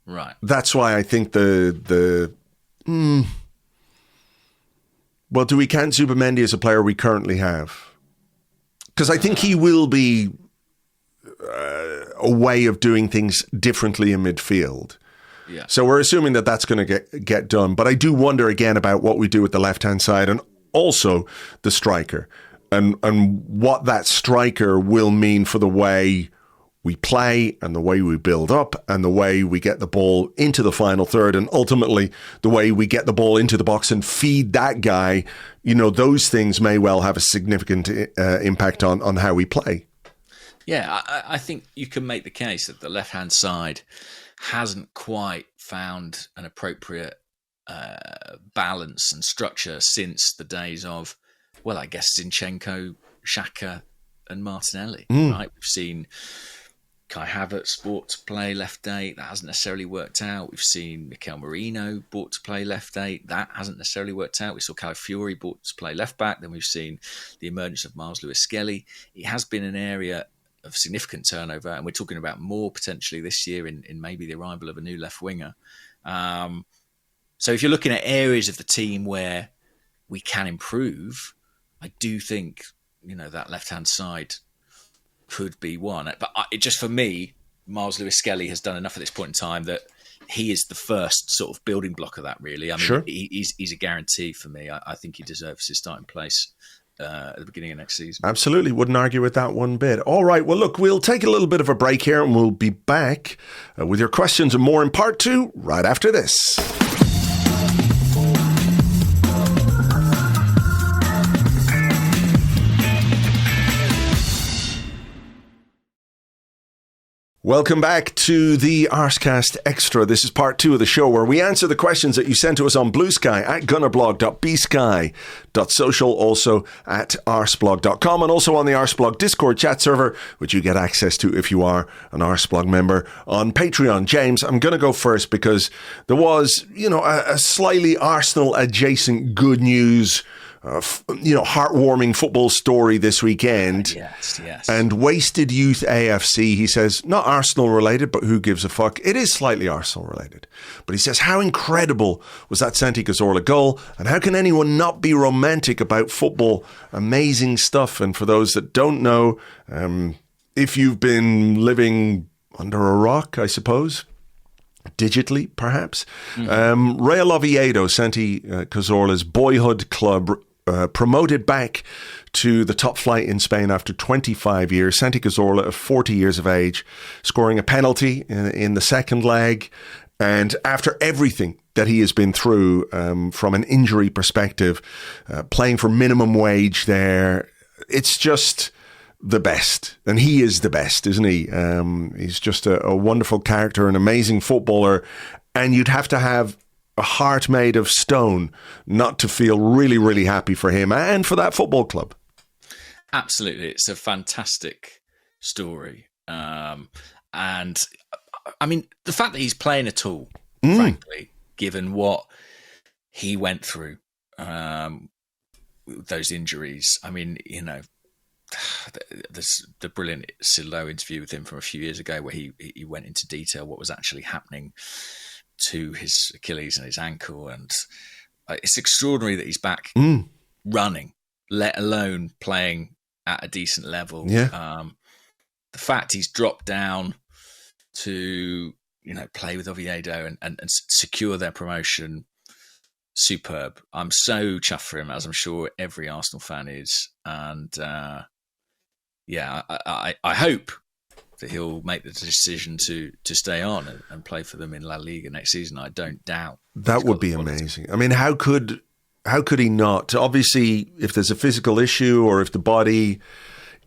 Right. That's why I think well, do we count Zubimendi as a player we currently have? Because I think he will be a way of doing things differently in midfield. Yeah. So we're assuming that that's going to get done. But I do wonder again about what we do with the left-hand side and also the striker and what that striker will mean for the way we play and the way we build up and the way we get the ball into the final third and ultimately the way we get the ball into the box and feed that guy. Those things may well have a significant impact on how we play. Yeah, I think you can make the case that the left-hand side hasn't quite found an appropriate balance and structure since the days of, well, I guess Zinchenko, Xhaka and Martinelli, right? We've seen Kai Havertz brought to play left eight. That hasn't necessarily worked out. We've seen Mikel Merino brought to play left eight. That hasn't necessarily worked out. We saw Calafiori brought to play left back. Then we've seen the emergence of Myles Lewis-Skelly. It has been an area of significant turnover, and we're talking about more potentially this year in maybe the arrival of a new left winger. So if you're looking at areas of the team where we can improve, I do think, that left-hand side could be one. But for me, Myles Lewis-Skelly has done enough at this point in time that he is the first sort of building block of that, really. I mean, sure. He's a guarantee for me. I think he deserves his starting place at the beginning of next season. Absolutely. Wouldn't argue with that one bit. All right. Well, look, we'll take a little bit of a break here and we'll be back with your questions and more in part 2 right after this. Welcome back to the Arsecast Extra. This is part 2 of the show where we answer the questions that you sent to us on Blue Sky at gunnerblog.bsky.social, also at arseblog.com, and also on the Arseblog Discord chat server, which you get access to if you are an Arseblog member on Patreon. James, I'm going to go first because there was, a slightly Arsenal adjacent good news heartwarming football story this weekend. Yes. And Wasted Youth AFC, he says, not Arsenal related, but who gives a fuck? It is slightly Arsenal related. But he says, how incredible was that Santi Cazorla goal? And how can anyone not be romantic about football? Amazing stuff. And for those that don't know, if you've been living under a rock, I suppose, digitally, perhaps, Real Oviedo, Santi Cazorla's boyhood club, promoted back to the top flight in Spain after 25 years. Santi Cazorla, of 40 years of age, scoring a penalty in the second leg. And after everything that he has been through from an injury perspective, playing for minimum wage there, it's just the best. And he is the best, isn't he? He's just a wonderful character, an amazing footballer. And you'd have to have a heart made of stone not to feel really, really happy for him and for that football club. Absolutely. It's a fantastic story. And I mean, the fact that he's playing at all, frankly, given what he went through, those injuries, I mean, there's the brilliant Silo interview with him from a few years ago where he went into detail what was actually happening to his Achilles and his ankle, and it's extraordinary that he's back running, let alone playing at a decent level. The fact he's dropped down to play with Oviedo and secure their promotion, superb. I'm so chuffed for him, as I'm sure every Arsenal fan is, and I hope that he'll make the decision to stay on and play for them in La Liga next season. I don't doubt. That would be amazing. I mean, how could he not? Obviously, if there's a physical issue or if the body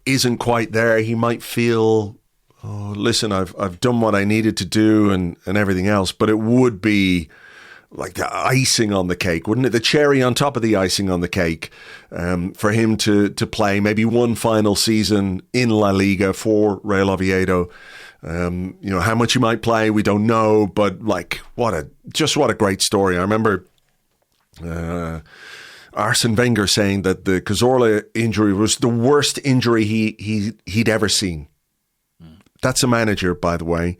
isn't quite there, he might feel, oh, listen, I've done what I needed to do and everything else. But it would be like the icing on the cake, wouldn't it? The cherry on top of the icing on the cake, for him to play maybe one final season in La Liga for Real Oviedo. How much he might play, we don't know, but like what a great story. I remember Arsene Wenger saying that the Cazorla injury was the worst injury he'd ever seen. That's a manager, by the way,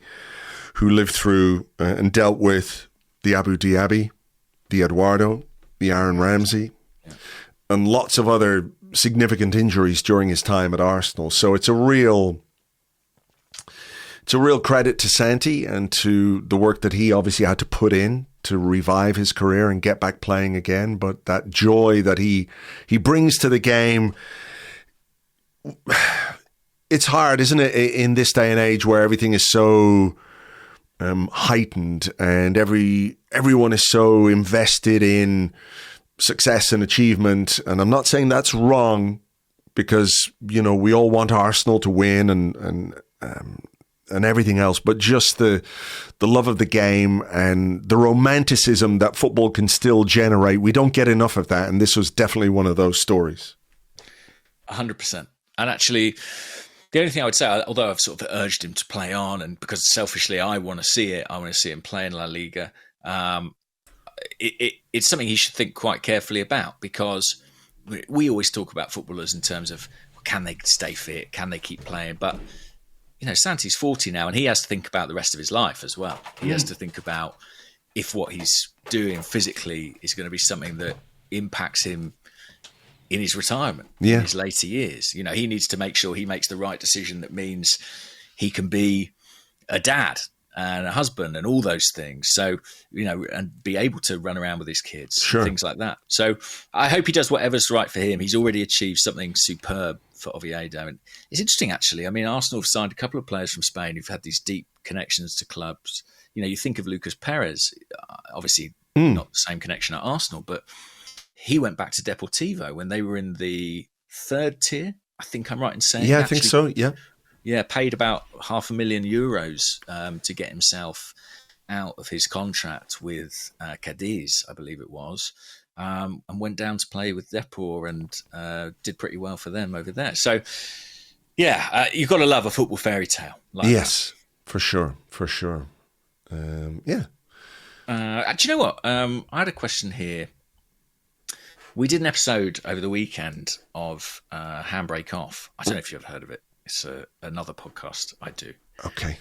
who lived through and dealt with the Abu Dhabi, the Eduardo, the Aaron Ramsey, and lots of other significant injuries during his time at Arsenal. So it's a real credit to Santi and to the work that he obviously had to put in to revive his career and get back playing again. But that joy that he brings to the game, it's hard, isn't it, in this day and age where everything is so heightened and everyone is so invested in success and achievement. And I'm not saying that's wrong, because we all want Arsenal to win and everything else, but just the love of the game and the romanticism that football can still generate. We don't get enough of that, and this was definitely one of those stories. 100%. And actually, the only thing I would say, although I've sort of urged him to play on, and because selfishly I want to see it, I want to see him play in La Liga, it's something he should think quite carefully about, because we always talk about footballers in terms of, can they stay fit? Can they keep playing? But, Santi's 40 now, and he has to think about the rest of his life as well. He has to think about if what he's doing physically is going to be something that impacts him in his retirement, in his later years. He needs to make sure he makes the right decision that means he can be a dad and a husband and all those things. So, and be able to run around with his kids, things like that. So I hope he does whatever's right for him. He's already achieved something superb for Oviedo. And it's interesting, actually. I mean, Arsenal have signed a couple of players from Spain who've had these deep connections to clubs. You think of Lucas Perez, obviously not the same connection at Arsenal, but he went back to Deportivo when they were in the third tier. I think I'm right in saying. Yeah, I think so. Yeah. Yeah, paid about €500,000 to get himself out of his contract with Cadiz, I believe it was, and went down to play with Depor and did pretty well for them over there. So, yeah, you've got to love a football fairy tale like yes, that. For sure. Yeah. Do you know what? I had a question here. We did an episode over the weekend of Handbrake Off. I don't know if you've heard of it. It's another podcast I do. Okay.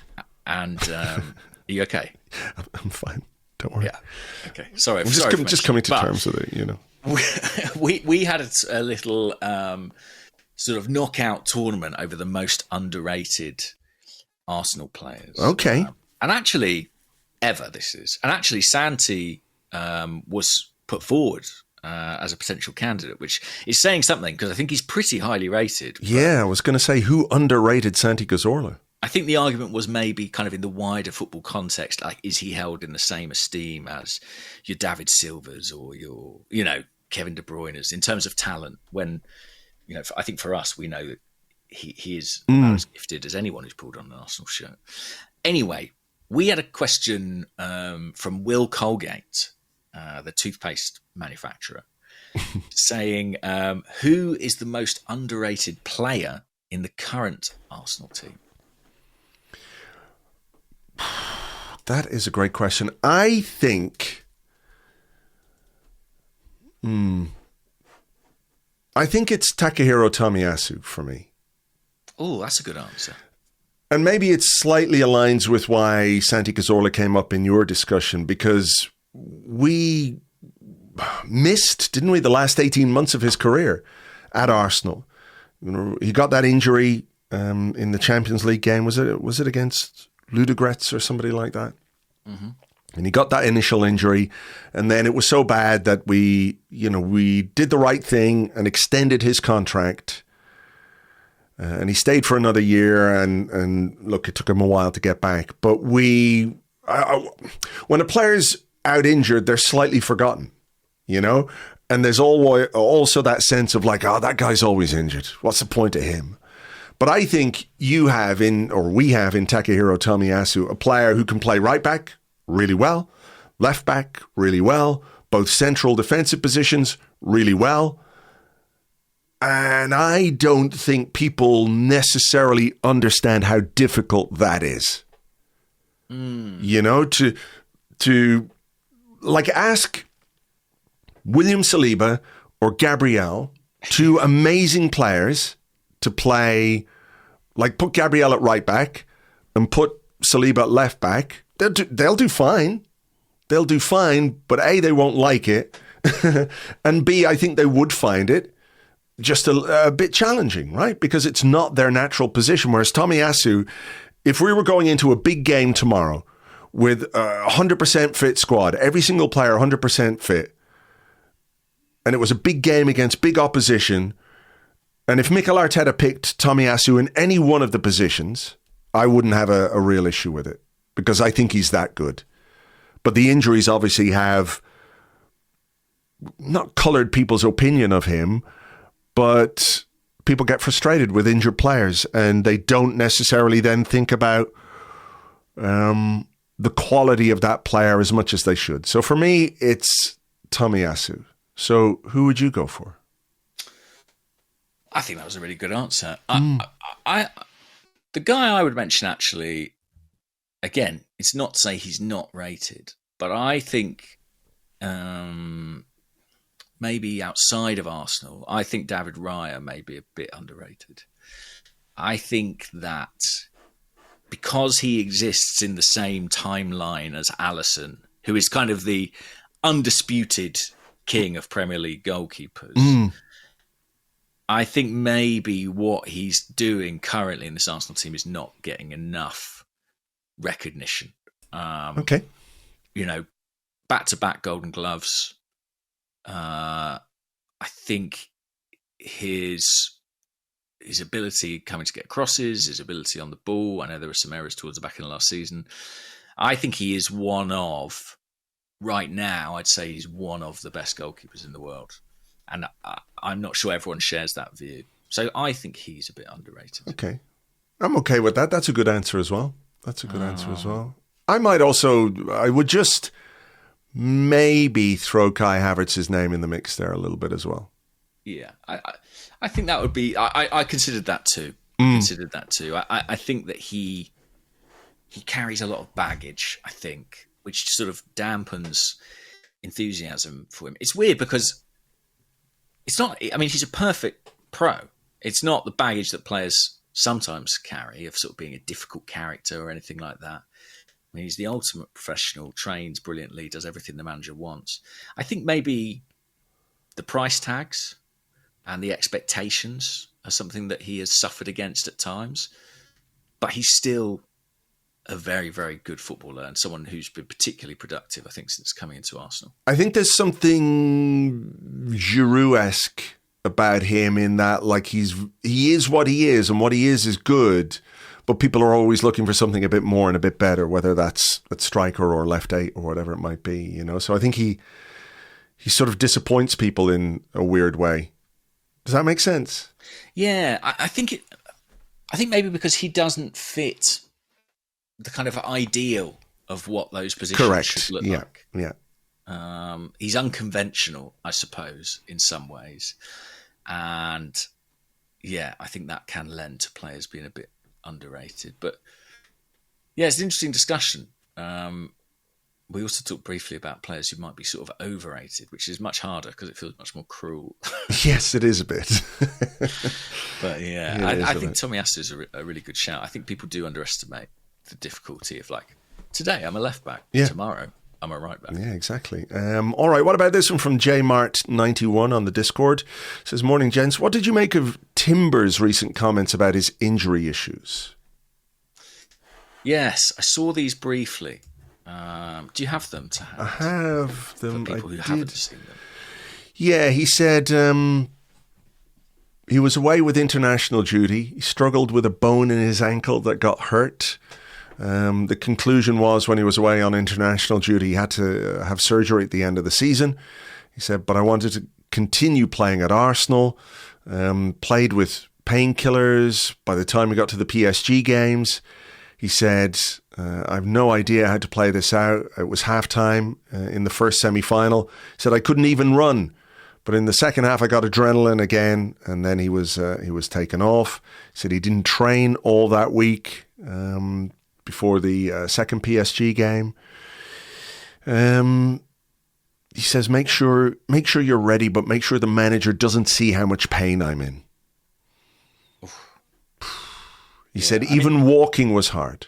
And are you okay? I'm fine. Don't worry. Yeah. Okay. Sorry. I'm just coming to terms with it, you know. We had a little sort of knockout tournament over the most underrated Arsenal players. Okay. And actually, this is. And actually, Santi was put forward as a potential candidate, which is saying something because I think he's pretty highly rated. Yeah, I was going to say, who underrated Santi Cazorla? I think the argument was maybe kind of in the wider football context, like, is he held in the same esteem as your David Silvas or your, Kevin De Bruyne's in terms of talent? When, I think for us, we know that he is about as gifted as anyone who's pulled on an Arsenal shirt. Anyway, we had a question from Will Colgate, the toothpaste manufacturer, saying, who is the most underrated player in the current Arsenal team? That is a great question. I think it's Takahiro Tomiyasu for me. Oh, that's a good answer. And maybe it slightly aligns with why Santi Cazorla came up in your discussion, because we missed, didn't we, the last 18 months of his career at Arsenal. He got that injury in the Champions League game. Was it against Ludogorets or somebody like that? Mm-hmm. And he got that initial injury, and then it was so bad that we did the right thing and extended his contract. And he stayed for another year, and look, it took him a while to get back. But when a player's out injured, they're slightly forgotten, and there's also that sense of like, oh, that guy's always injured. What's the point of him? But I think we have in Takahiro Tomiyasu a player who can play right back really well, left back really well, both central defensive positions really well. And I don't think people necessarily understand how difficult that is. To like ask William Saliba or Gabriel, two amazing players, to play, like put Gabriel at right back and put Saliba at left back. They'll do fine. They'll do fine, but A, they won't like it. And B, I think they would find it just a bit challenging, right? Because it's not their natural position. Whereas Tomiyasu, if we were going into a big game tomorrow with a 100% fit squad, every single player 100% fit, and it was a big game against big opposition, and if Mikel Arteta picked Tomiyasu in any one of the positions, I wouldn't have a real issue with it, because I think he's that good. But the injuries obviously have not coloured people's opinion of him, but people get frustrated with injured players, and they don't necessarily then think about the quality of that player as much as they should. So for me, it's Tomiyasu. So who would you go for? I think that was a really good answer. The guy I would mention, actually, again, it's not to say he's not rated, but I think maybe outside of Arsenal, I think David Raya may be a bit underrated. I think that because he exists in the same timeline as Alisson, who is kind of the undisputed king of Premier League goalkeepers, I think maybe what he's doing currently in this Arsenal team is not getting enough recognition. Okay. Back-to-back Golden Gloves. I think his ability coming to get crosses, his ability on the ball, I know there were some errors towards the back end of last season. I think he is right now, I'd say he's one of the best goalkeepers in the world. And I'm not sure everyone shares that view. So I think he's a bit underrated. Okay. I'm okay with that. That's a good answer as well. I would just maybe throw Kai Havertz's name in the mix there a little bit as well. Yeah, I think that would be. I considered that too. I think that he carries a lot of baggage. I think, which sort of dampens enthusiasm for him. It's weird because it's not. I mean, he's a perfect pro. It's not the baggage that players sometimes carry of sort of being a difficult character or anything like that. I mean, he's the ultimate professional, trains brilliantly, does everything the manager wants. I think maybe the price tags and the expectations are something that he has suffered against at times. But he's still a very, very good footballer and someone who's been particularly productive, I think, since coming into Arsenal. I think there's something Giroud-esque about him in that, like, he is what he is, and what he is good. But people are always looking for something a bit more and a bit better, whether that's at striker or left 8 or whatever it might be, you know. So I think he sort of disappoints people in a weird way. Does that make sense? Yeah, I think maybe because he doesn't fit the kind of ideal of what those positions should look like. Yeah. He's unconventional, I suppose, in some ways. And yeah, I think that can lend to players being a bit underrated. But yeah, it's an interesting discussion. We also talked briefly about players who might be sort of overrated, which is much harder because it feels much more cruel. Yes, it is a bit. But yeah, I think Tomiyasu is a really good shout. I think people do underestimate the difficulty of, like, today I'm a left back, tomorrow I'm a right back. Yeah, exactly. All right, what about this one from JMart91 on the Discord? It says, morning, gents. What did you make of Timber's recent comments about his injury issues? Yes, I saw these briefly. Do you have them to hand? I have them. For people who haven't seen them. Yeah, he said he was away with international duty. He struggled with a bone in his ankle that got hurt. The conclusion was when he was away on international duty, he had to have surgery at the end of the season. He said, but I wanted to continue playing at Arsenal, played with painkillers. By the time we got to the PSG games, he said, I have no idea how to play this out. It was halftime in the first semi-final. He said, I couldn't even run. But in the second half, I got adrenaline again, and then he was taken off. He said he didn't train all that week before the second PSG game. He says, make sure you're ready, but make sure the manager doesn't see how much pain I'm in. He said, even walking was hard.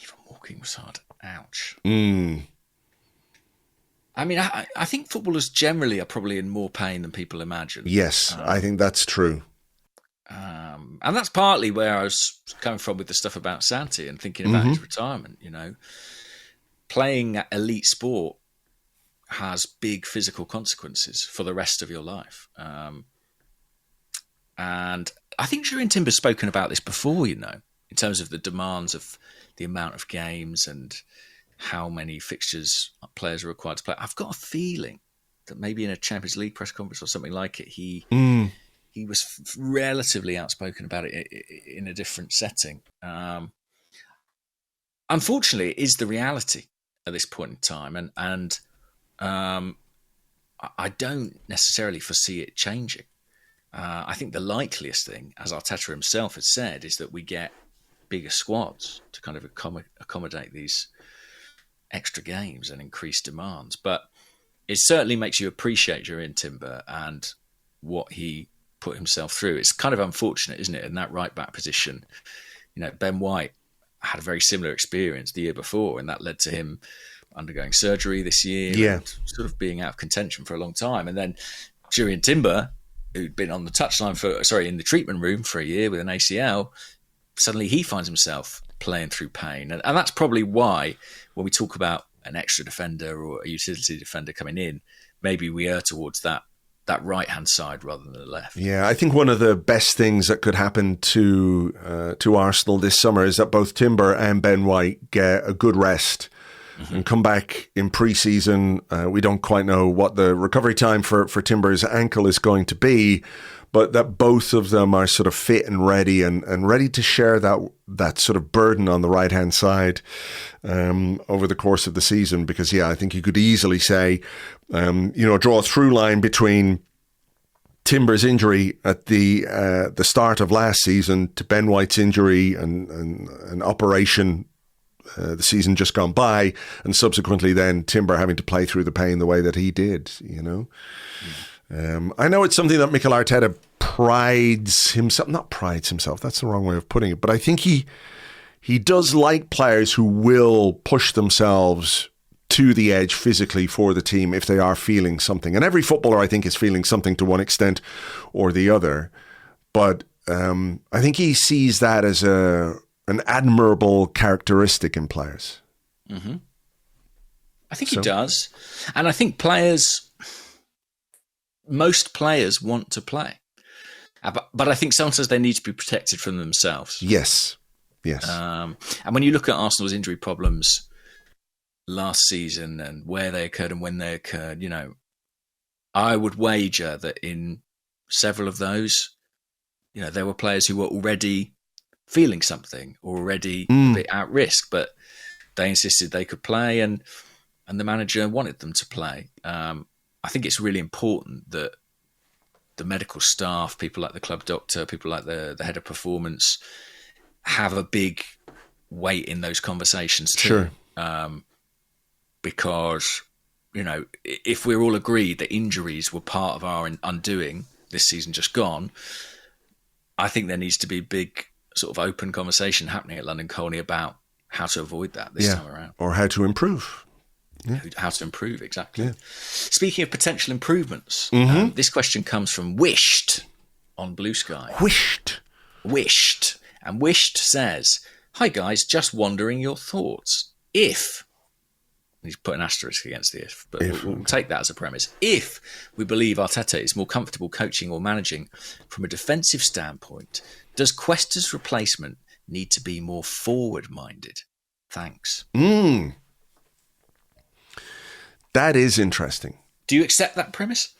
Even walking was hard. Ouch. Mm. I mean, I think footballers generally are probably in more pain than people imagine. Yes, I think that's true. And that's partly where I was coming from with the stuff about Santi and thinking about his retirement, you know. Playing elite sport has big physical consequences for the rest of your life. And I think Jurrien Timber's spoken about this before, you know, in terms of the demands of the amount of games and how many fixtures players are required to play. I've got a feeling that maybe in a Champions League press conference or something like it, he was relatively outspoken about it in a different setting. Unfortunately, it is the reality at this point in time, and I don't necessarily foresee it changing. I think the likeliest thing, as Arteta himself has said, is that we get bigger squads to kind of accommodate these extra games and increased demands. But it certainly makes you appreciate Jurrien Timber and what he put himself through. It's kind of unfortunate, isn't it, in that right-back position. You know, Ben White had a very similar experience the year before, and that led to him undergoing surgery this year and sort of being out of contention for a long time. And then Jurrien Timber, who'd been on the touchline in the treatment room for a year with an ACL, suddenly he finds himself playing through pain. And that's probably why when we talk about an extra defender or a utility defender coming in, maybe we err towards that right-hand side rather than the left. Yeah, I think one of the best things that could happen to Arsenal this summer is that both Timber and Ben White get a good rest and come back in pre-season. We don't quite know what the recovery time for Timber's ankle is going to be, but that both of them are sort of fit and ready and ready to share that sort of burden on the right-hand side over the course of the season. Because, I think you could easily say, draw a through line between Timber's injury at the start of last season to Ben White's injury and an operation the season just gone by, and subsequently then Timber having to play through the pain the way that he did, I know it's something that Mikel Arteta prides himself, that's the wrong way of putting it, but I think he does like players who will push themselves to the edge physically for the team if they are feeling something. And every footballer, I think, is feeling something to one extent or the other. But I think he sees that as an admirable characteristic in players. Mm-hmm. I think he does. And I think most players want to play. But I think sometimes they need to be protected from themselves. Yes. And when you look at Arsenal's injury problems last season and where they occurred and when they occurred, I would wager that in several of those, there were players who were already feeling something, already a bit at risk, but they insisted they could play and the manager wanted them to play. I think it's really important that the medical staff, people like the club doctor, people like the head of performance have a big weight in those conversations too. Sure. Because, if we're all agreed that injuries were part of our undoing this season just gone, I think there needs to be a big sort of open conversation happening at London Colney about how to avoid that this time around. Or how to improve. Yeah. How to improve, exactly. Yeah. Speaking of potential improvements, this question comes from Wished on Blue Sky. Wished. And Wished says, "Hi guys, just wondering your thoughts. If," he's put an asterisk against the if, but we'll take that as a premise. "If we believe Arteta is more comfortable coaching or managing from a defensive standpoint, does Cuesta's replacement need to be more forward-minded? Thanks." That is interesting. Do you accept that premise?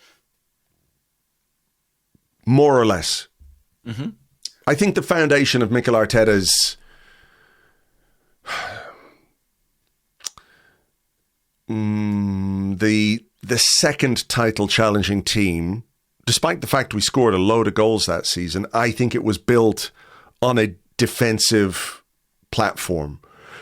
More or less. Mm-hmm. I think the foundation of Mikel Arteta's the second title challenging team, despite the fact we scored a load of goals that season, I think it was built on a defensive platform,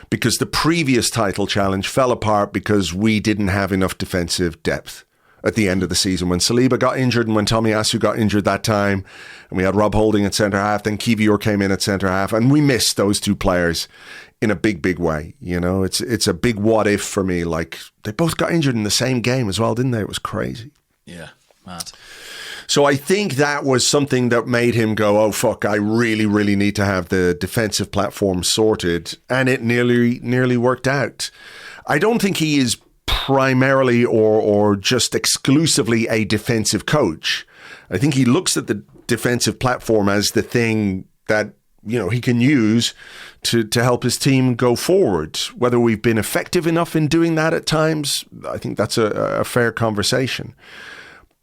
because the previous title challenge fell apart because we didn't have enough defensive depth at the end of the season. When Saliba got injured and when Tomiyasu got injured that time, and we had Rob Holding at centre-half, then Kiwior came in at centre-half, and we missed those two players in a big, big way. It's a big what-if for me. Like, they both got injured in the same game as well, didn't they? It was crazy. Yeah, mad. So I think that was something that made him go, oh, fuck, I really, really need to have the defensive platform sorted. And it nearly worked out. I don't think he is primarily or just exclusively a defensive coach. I think he looks at the defensive platform as the thing that, he can use to help his team go forward. Whether we've been effective enough in doing that at times, I think that's a fair conversation.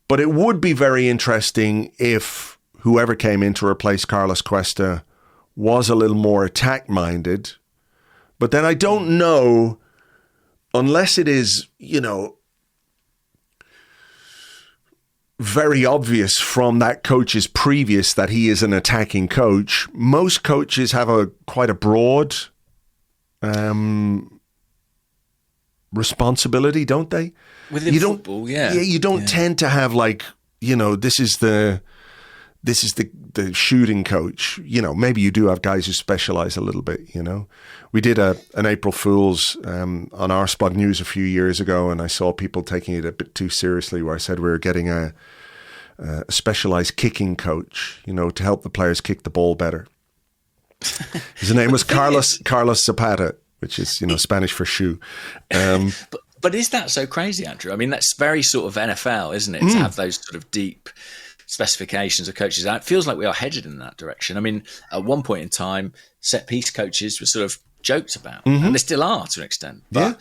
But it would be very interesting if whoever came in to replace Carlos Cuesta was a little more attack-minded. But then I don't know, unless it is, very obvious from that coach's previous that he is an attacking coach. Most coaches have quite a broad responsibility, don't they? Within football, yeah. You don't tend to have this is the shooting coach. Maybe you do have guys who specialize a little bit. We did an April Fool's on Arseblog News a few years ago, and I saw people taking it a bit too seriously, where I said we were getting a specialized kicking coach, to help the players kick the ball better. His name was Carlos Zapata, which is Spanish for shoe. But is that so crazy, Andrew? I mean, that's very sort of NFL, isn't it? To have those sort of deep specifications of coaches. And it feels like we are headed in that direction. I mean, at one point in time, set piece coaches were sort of joked about, and they still are to an extent. But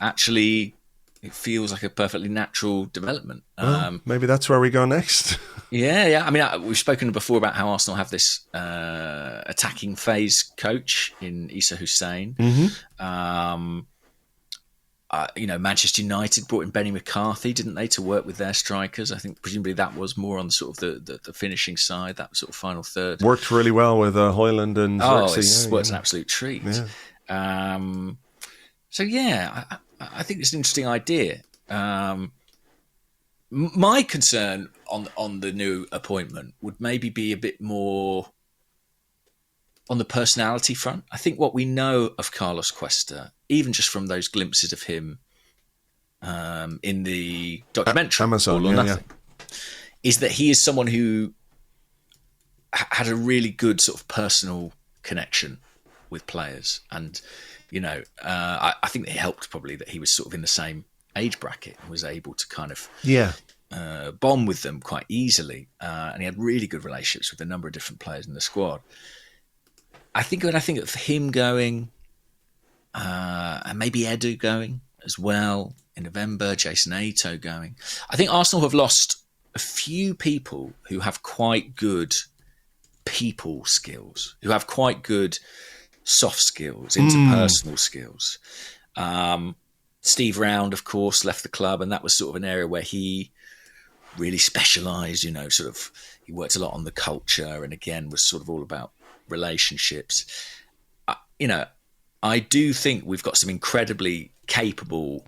actually, it feels like a perfectly natural development. Well, maybe that's where we go next. Yeah. I mean, we've spoken before about how Arsenal have this attacking phase coach in Issa Hussein. Manchester United brought in Benny McCarthy, didn't they, to work with their strikers? I think presumably that was more on sort of the finishing side, that sort of final third. Worked really well with Hoyland and Xerxes. It's an absolute treat. Yeah. I think it's an interesting idea. My concern on the new appointment would maybe be a bit more on the personality front. I think what we know of Carlos Cuesta, even just from those glimpses of him in the documentary Amazon, All or Nothing, is that he is someone who had a really good sort of personal connection with players. And, I think it helped probably that he was sort of in the same age bracket and was able to kind of bond with them quite easily. And he had really good relationships with a number of different players in the squad. I think when I think of him going, and maybe Edu going as well in November, Jason Ato going, I think Arsenal have lost a few people who have quite good people skills, who have quite good soft skills, interpersonal skills. Steve Round, of course, left the club, and that was sort of an area where he really specialised, he worked a lot on the culture and again was sort of all about relationships. I do think we've got some incredibly capable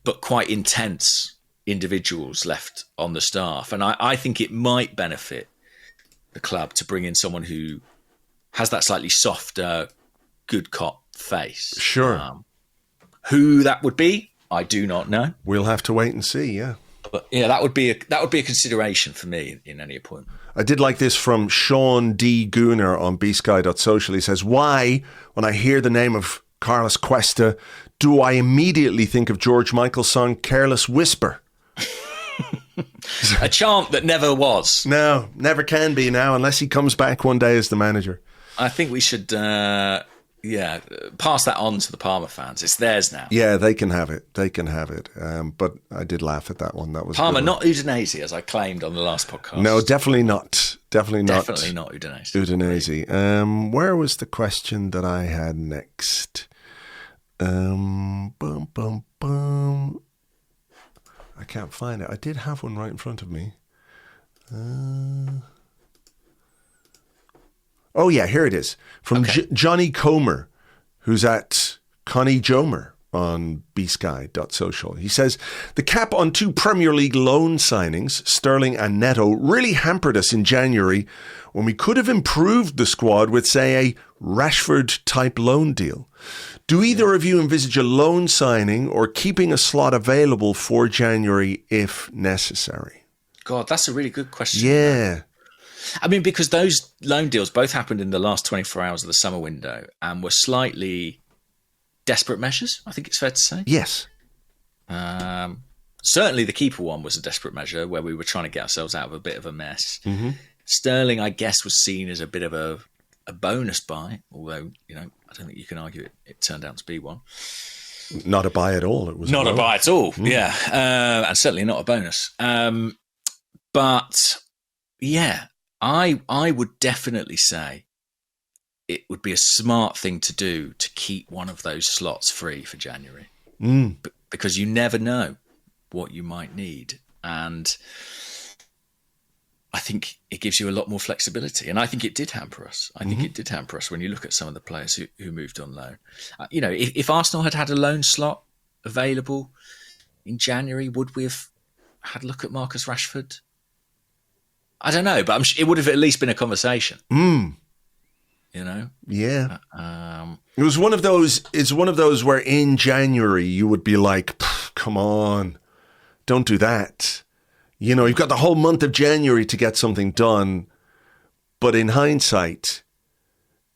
but quite intense individuals left on the staff, and I think it might benefit the club to bring in someone who has that slightly softer, good cop face. Sure. Who that would be, I do not know. We'll have to wait and see. Yeah. But yeah, that would be a consideration for me in any appointment. I did like this from Sean D. Gooner on bsky.social. He says, why, when I hear the name of Carlos Cuesta, do I immediately think of George Michael's song Careless Whisper? A chant that never was. No, never can be now, unless he comes back one day as the manager. I think we should... pass that on to the Parma fans. It's theirs now. Yeah, they can have it. But I did laugh at that one. That was Parma, not Udinese, as I claimed on the last podcast. No, definitely not. Definitely not Udinese. Where was the question that I had next? I can't find it. I did have one right in front of me. Oh, yeah, here it is. From Johnny Comer, who's at Connie Jomer on bsky.social. He says, the cap on 2 Premier League loan signings, Sterling and Neto, really hampered us in January when we could have improved the squad with, say, a Rashford-type loan deal. Do either of you envisage a loan signing or keeping a slot available for January if necessary? God, that's a really good question. Yeah. I mean, because those loan deals both happened in the last 24 hours of the summer window and were slightly desperate measures, I think it's fair to say. Yes. Certainly the keeper one was a desperate measure where we were trying to get ourselves out of a bit of a mess. Mm-hmm. Sterling, I guess, was seen as a bit of a bonus buy, although, I don't think you can argue it turned out to be one. Not a buy at all. It was not a buy at all, yeah. And certainly not a bonus. But, yeah, I would definitely say it would be a smart thing to do to keep one of those slots free for January. Because you never know what you might need. And I think it gives you a lot more flexibility. And I think it did hamper us. I think it did hamper us when you look at some of the players who moved on loan. If Arsenal had a loan slot available in January, would we have had a look at Marcus Rashford? I don't know, but it would have at least been a conversation. Yeah. It was one of those. It's one of those where in January you would be like, "Come on, don't do that." You've got the whole month of January to get something done. But in hindsight,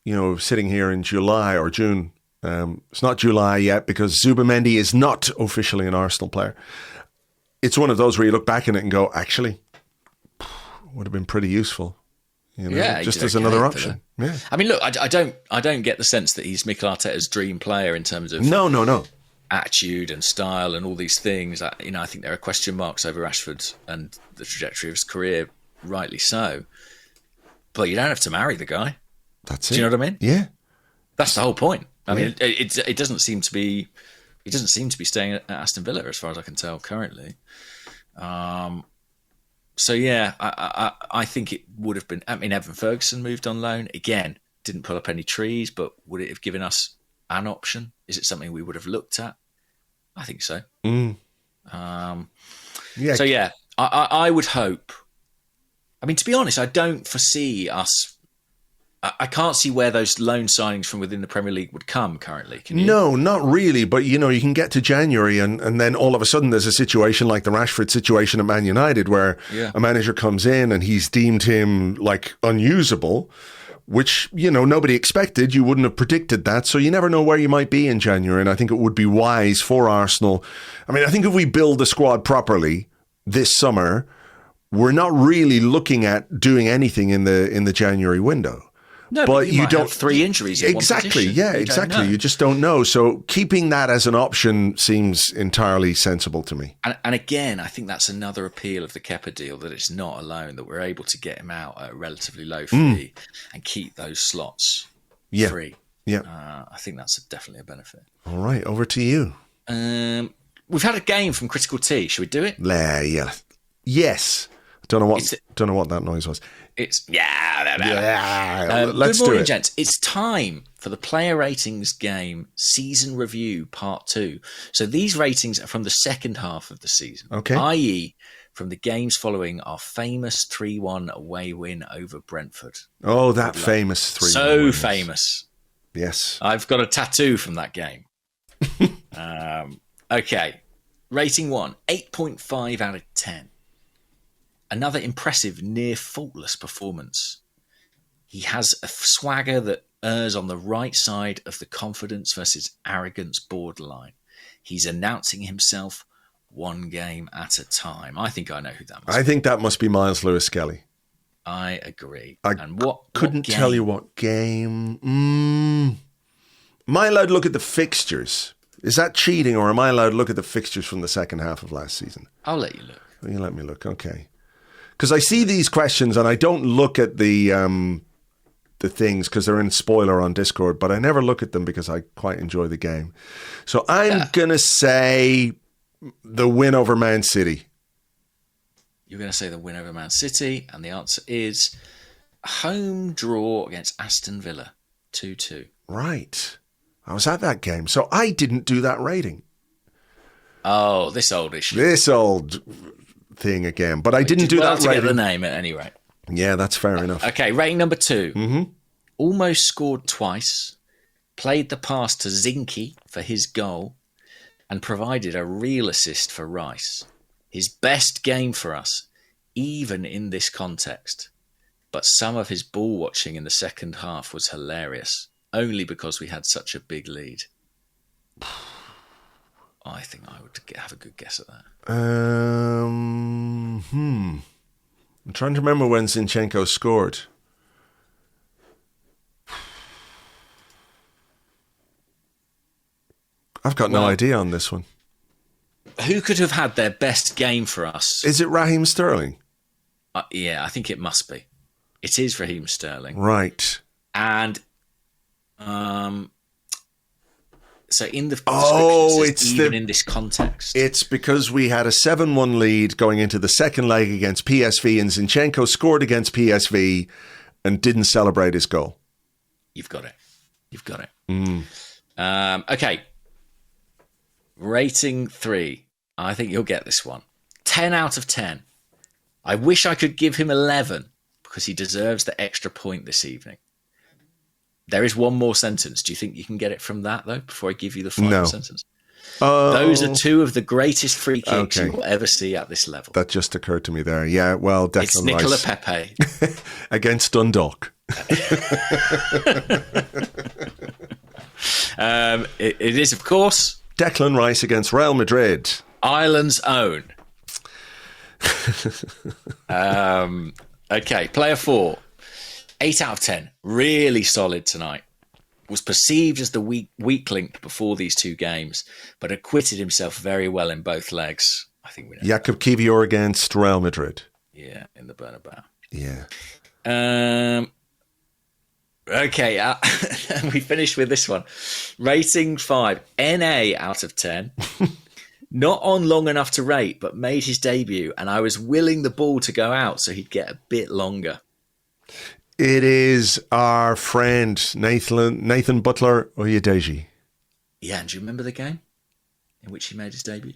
sitting here in July or June, it's not July yet because Zubimendi is not officially an Arsenal player. It's one of those where you look back on it and go, actually, would have been pretty useful. Just as another option. Yeah. I mean, look, I don't get the sense that he's Mikel Arteta's dream player in terms of no. attitude and style and all these things. I think there are question marks over Rashford and the trajectory of his career, rightly so. But you don't have to marry the guy. That's it. Do you know what I mean? Yeah. That's the whole point. I mean, it doesn't seem to be. He doesn't seem to be staying at Aston Villa, as far as I can tell currently. So yeah, I think it would have been. I mean, Evan Ferguson moved on loan again. Didn't pull up any trees, but would it have given us an option? Is it something we would have looked at? I think so. Yeah. So yeah, I would hope. I mean, to be honest, I don't foresee us. I can't see where those loan signings from within the Premier League would come currently. Can you? No, not really. But, you can get to January and then all of a sudden there's a situation like the Rashford situation at Man United where a manager comes in and he's deemed him like unusable, which, nobody expected. You wouldn't have predicted that. So you never know where you might be in January. And I think it would be wise for Arsenal. I mean, I think if we build the squad properly this summer, we're not really looking at doing anything in the January window. No, but you don't have 3 injuries. Exactly. Exactly. You just don't know. So keeping that as an option seems entirely sensible to me. And again, I think that's another appeal of the Kepa deal, that it's not a loan, that we're able to get him out at a relatively low fee and keep those slots free. Yeah. I think that's definitely a benefit. All right. Over to you. We've had a game from Critical T. Should we do it? Yeah. Yes. Don't know what that noise was. It's let's good morning, do it, gents. It's time for the player ratings game season review part 2. So these ratings are from the second half of the season, i.e., from the games following our famous 3-1 away win over Brentford. Oh, that famous 3-1. So famous. Yes, I've got a tattoo from that game. Okay, rating 1, 8.5 out of 10. Another impressive, near-faultless performance. He has a swagger that errs on the right side of the confidence versus arrogance borderline. He's announcing himself one game at a time. I think I know who that must be. I think that must be Myles Lewis-Skelly. I agree. And couldn't tell you what game. Am I allowed to look at the fixtures? Is that cheating, or am I allowed to look at the fixtures from the second half of last season? I'll let you look. You let me look, okay. Because I see these questions and I don't look at the things because they're in spoiler on Discord, but I never look at them because I quite enjoy the game. So I'm going to say the win over Man City. You're going to say the win over Man City, and the answer is a home draw against Aston Villa, 2-2. Right. I was at that game, so I didn't do that rating. Oh, this old issue. This old thing again, but I didn't do that to rating. Get the name at any rate. Yeah, that's fair enough. Okay, rating number 2. Mm-hmm. Almost scored twice, played the pass to Zinke for his goal, and provided a real assist for Rice. His best game for us, even in this context. But some of his ball watching in the second half was hilarious, only because we had such a big lead. I think I would have a good guess at that. I'm trying to remember when Zinchenko scored. I've got no idea on this one. Who could have had their best game for us? Is it Raheem Sterling? Yeah, I think it must be. It is Raheem Sterling. Right. And so in the description, in this context. It's because we had a 7-1 lead going into the second leg against PSV, and Zinchenko scored against PSV and didn't celebrate his goal. You've got it. Okay. Rating 3. I think you'll get this one. 10 out of 10. I wish I could give him 11 because he deserves the extra point this evening. There is one more sentence. Do you think you can get it from that, though, before I give you the final sentence? Those are 2 of the greatest free kicks you will ever see at this level. That just occurred to me there. Yeah, well, Declan It's Nicola Pepe. Against Dundalk. It is, of course... Declan Rice against Real Madrid. Ireland's own. Okay, player 4. 8 out of 10. Really solid tonight. was perceived as the weak link before these two games, but acquitted himself very well in both legs. I think we know. Jakub Kiwior against Real Madrid. Yeah, in the Bernabeu. Yeah. Okay, we finished with this one. Rating 5, NA out of 10. Not on long enough to rate, but made his debut, and I was willing the ball to go out so he'd get a bit longer. It is our friend Nathan Butler Oyedeji. Yeah, and do you remember the game in which he made his debut?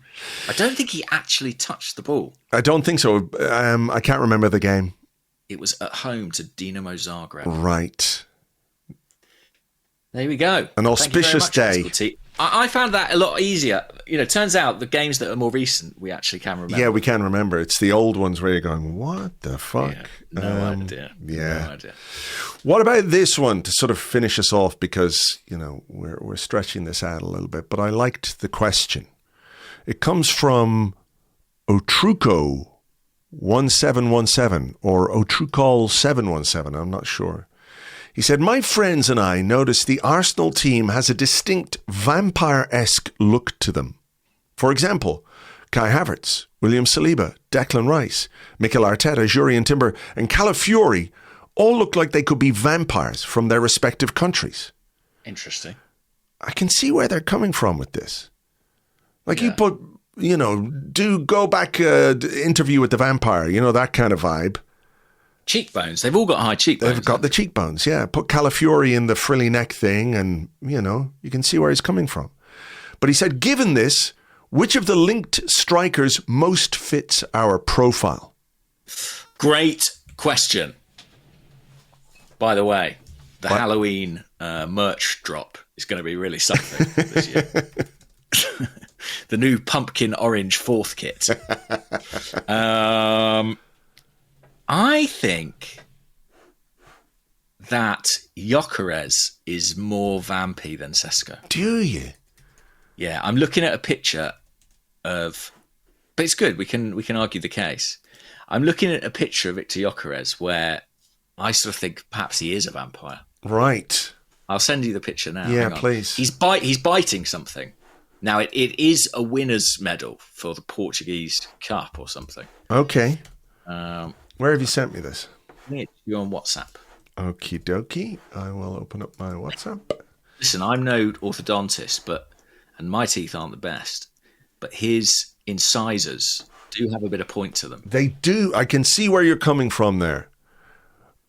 I don't think he actually touched the ball. I don't think so. I can't remember the game. It was at home to Dinamo Zagreb. Right. There we go. An auspicious day. I found that a lot easier. You know, turns out the games that are more recent, we actually can remember. Yeah, we can remember. It's the old ones where you're going, what the fuck? Yeah, no idea. Yeah. No idea. What about this one to sort of finish us off? Because, you know, we're stretching this out a little bit, but I liked the question. It comes from Otruco 1717 or Otrucol 717. I'm not sure. He said, my friends and I noticed the Arsenal team has a distinct vampire-esque look to them. For example, Kai Havertz, William Saliba, Declan Rice, Mikel Arteta, Jurrien Timber, and Calafiori all look like they could be vampires from their respective countries. Interesting. I can see where they're coming from with this. Like you put, you know, do go back Interview with the Vampire, you know, that kind of vibe. Cheekbones. They've all got high cheekbones. They've got the cheekbones, yeah. Put Calafiori in the frilly neck thing and, you know, you can see where he's coming from. But he said, given this, which of the linked strikers most fits our profile? Great question. By the way, the Halloween merch drop is going to be really something this year. The new pumpkin orange fourth kit. I think that Gyökeres is more vampy than Sesko. Do you? Yeah, I'm looking at a picture of, but it's good. We can argue the case. I'm looking at a picture of Victor Gyökeres where I sort of think perhaps he is a vampire. Right. I'll send you the picture now. Yeah, please. He's biting something. Now it is a winner's medal for the Portuguese Cup or something. Okay. Where have you sent me this? You're on WhatsApp. Okie dokie. I will open up my WhatsApp. Listen, I'm no orthodontist, and my teeth aren't the best, but his incisors do have a bit of point to them. They do. I can see where you're coming from there.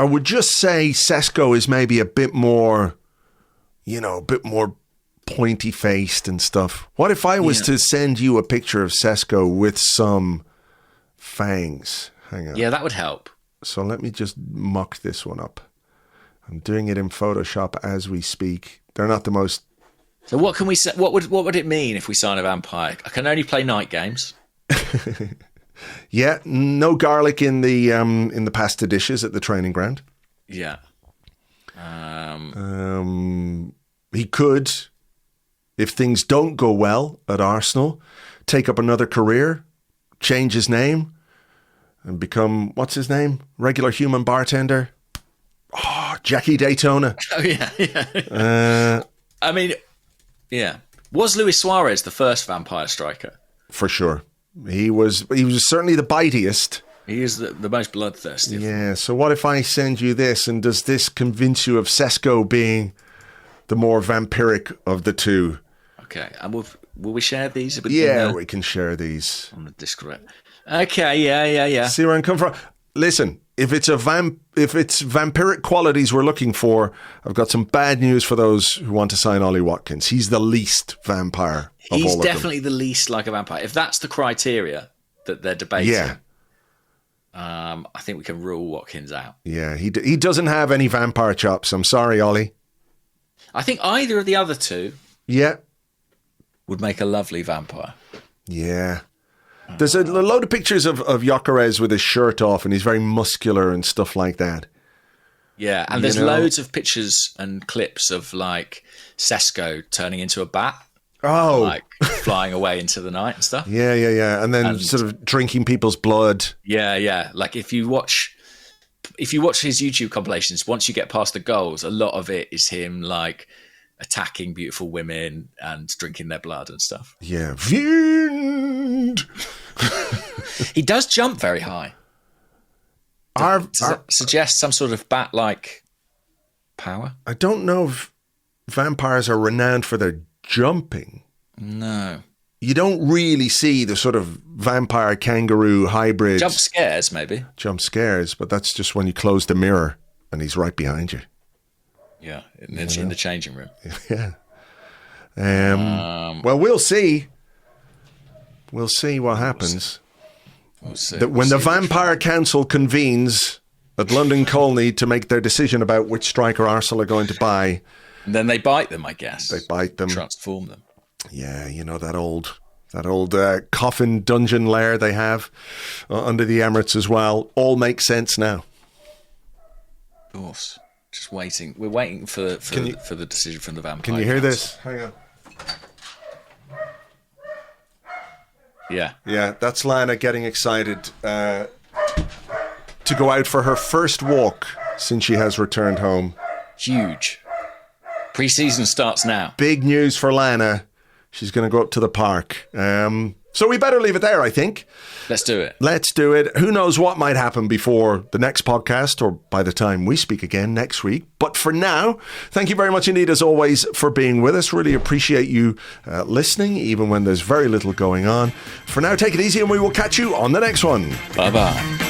I would just say Sesko is maybe a bit more, you know, a bit more pointy-faced and stuff. What if I was to send you a picture of Sesko with some fangs? Hang on. Yeah, that would help. So let me just mock this one up. I'm doing it in Photoshop as we speak. They're not the most... So what can we say? What would it mean if we sign a vampire? I can only play night games. Yeah, no garlic in the pasta dishes at the training ground. Yeah. He could, if things don't go well at Arsenal, take up another career, change his name, and become, what's his name? Regular human bartender. Oh, Jackie Daytona. Oh, yeah. I mean, yeah. Was Luis Suarez the first vampire striker? For sure. He was certainly the bitiest. He is the most bloodthirsty. Yeah, so what if I send you this, and does this convince you of Sesko being the more vampiric of the two? Okay, and will we share these? Yeah, we can share these. On the Discord. Okay, yeah. See where I'm coming from? Listen, if it's vampiric qualities we're looking for, I've got some bad news for those who want to sign Ollie Watkins. He's the least vampire of all of them. He's definitely the least like a vampire. If that's the criteria that they're debating, I think we can rule Watkins out. Yeah, he doesn't have any vampire chops. I'm sorry, Ollie. I think either of the other two would make a lovely vampire. Yeah. There's a load of pictures of Gyökeres with his shirt off, and he's very muscular and stuff like that. Yeah, and there's loads of pictures and clips of, like, Sesko turning into a bat. Oh. Like, flying away into the night and stuff. Yeah. And then sort of drinking people's blood. Yeah. Like, if you watch his YouTube compilations, once you get past the goals, a lot of it is him, like, attacking beautiful women and drinking their blood and stuff. Yeah. Wind! He does jump very high. Does that suggest some sort of bat-like power? I don't know if vampires are renowned for their jumping. No. You don't really see the sort of vampire kangaroo hybrid. Jump scares, maybe. Jump scares, but that's just when you close the mirror and he's right behind you. Yeah, it's in the changing room. Yeah. Well, we'll see. We'll see what happens. When the Vampire Council convenes at London Colney to make their decision about which striker Arsenal are going to buy. And then they bite them, I guess. They bite them. Transform them. Yeah, you know, that old coffin dungeon lair they have under the Emirates as well. All makes sense now. Of course. Just waiting. We're waiting for the decision from the Vampire Can you hear Council. this? Hang on. Yeah. Yeah, that's Lana getting excited to go out for her first walk since she has returned home. Huge. Pre-season starts now. Big news for Lana. She's going to go up to the park. So we better leave it there, I think. Let's do it. Let's do it. Who knows what might happen before the next podcast or by the time we speak again next week. But for now, thank you very much indeed, as always, for being with us. Really appreciate you listening, even when there's very little going on. For now, take it easy and we will catch you on the next one. Bye-bye.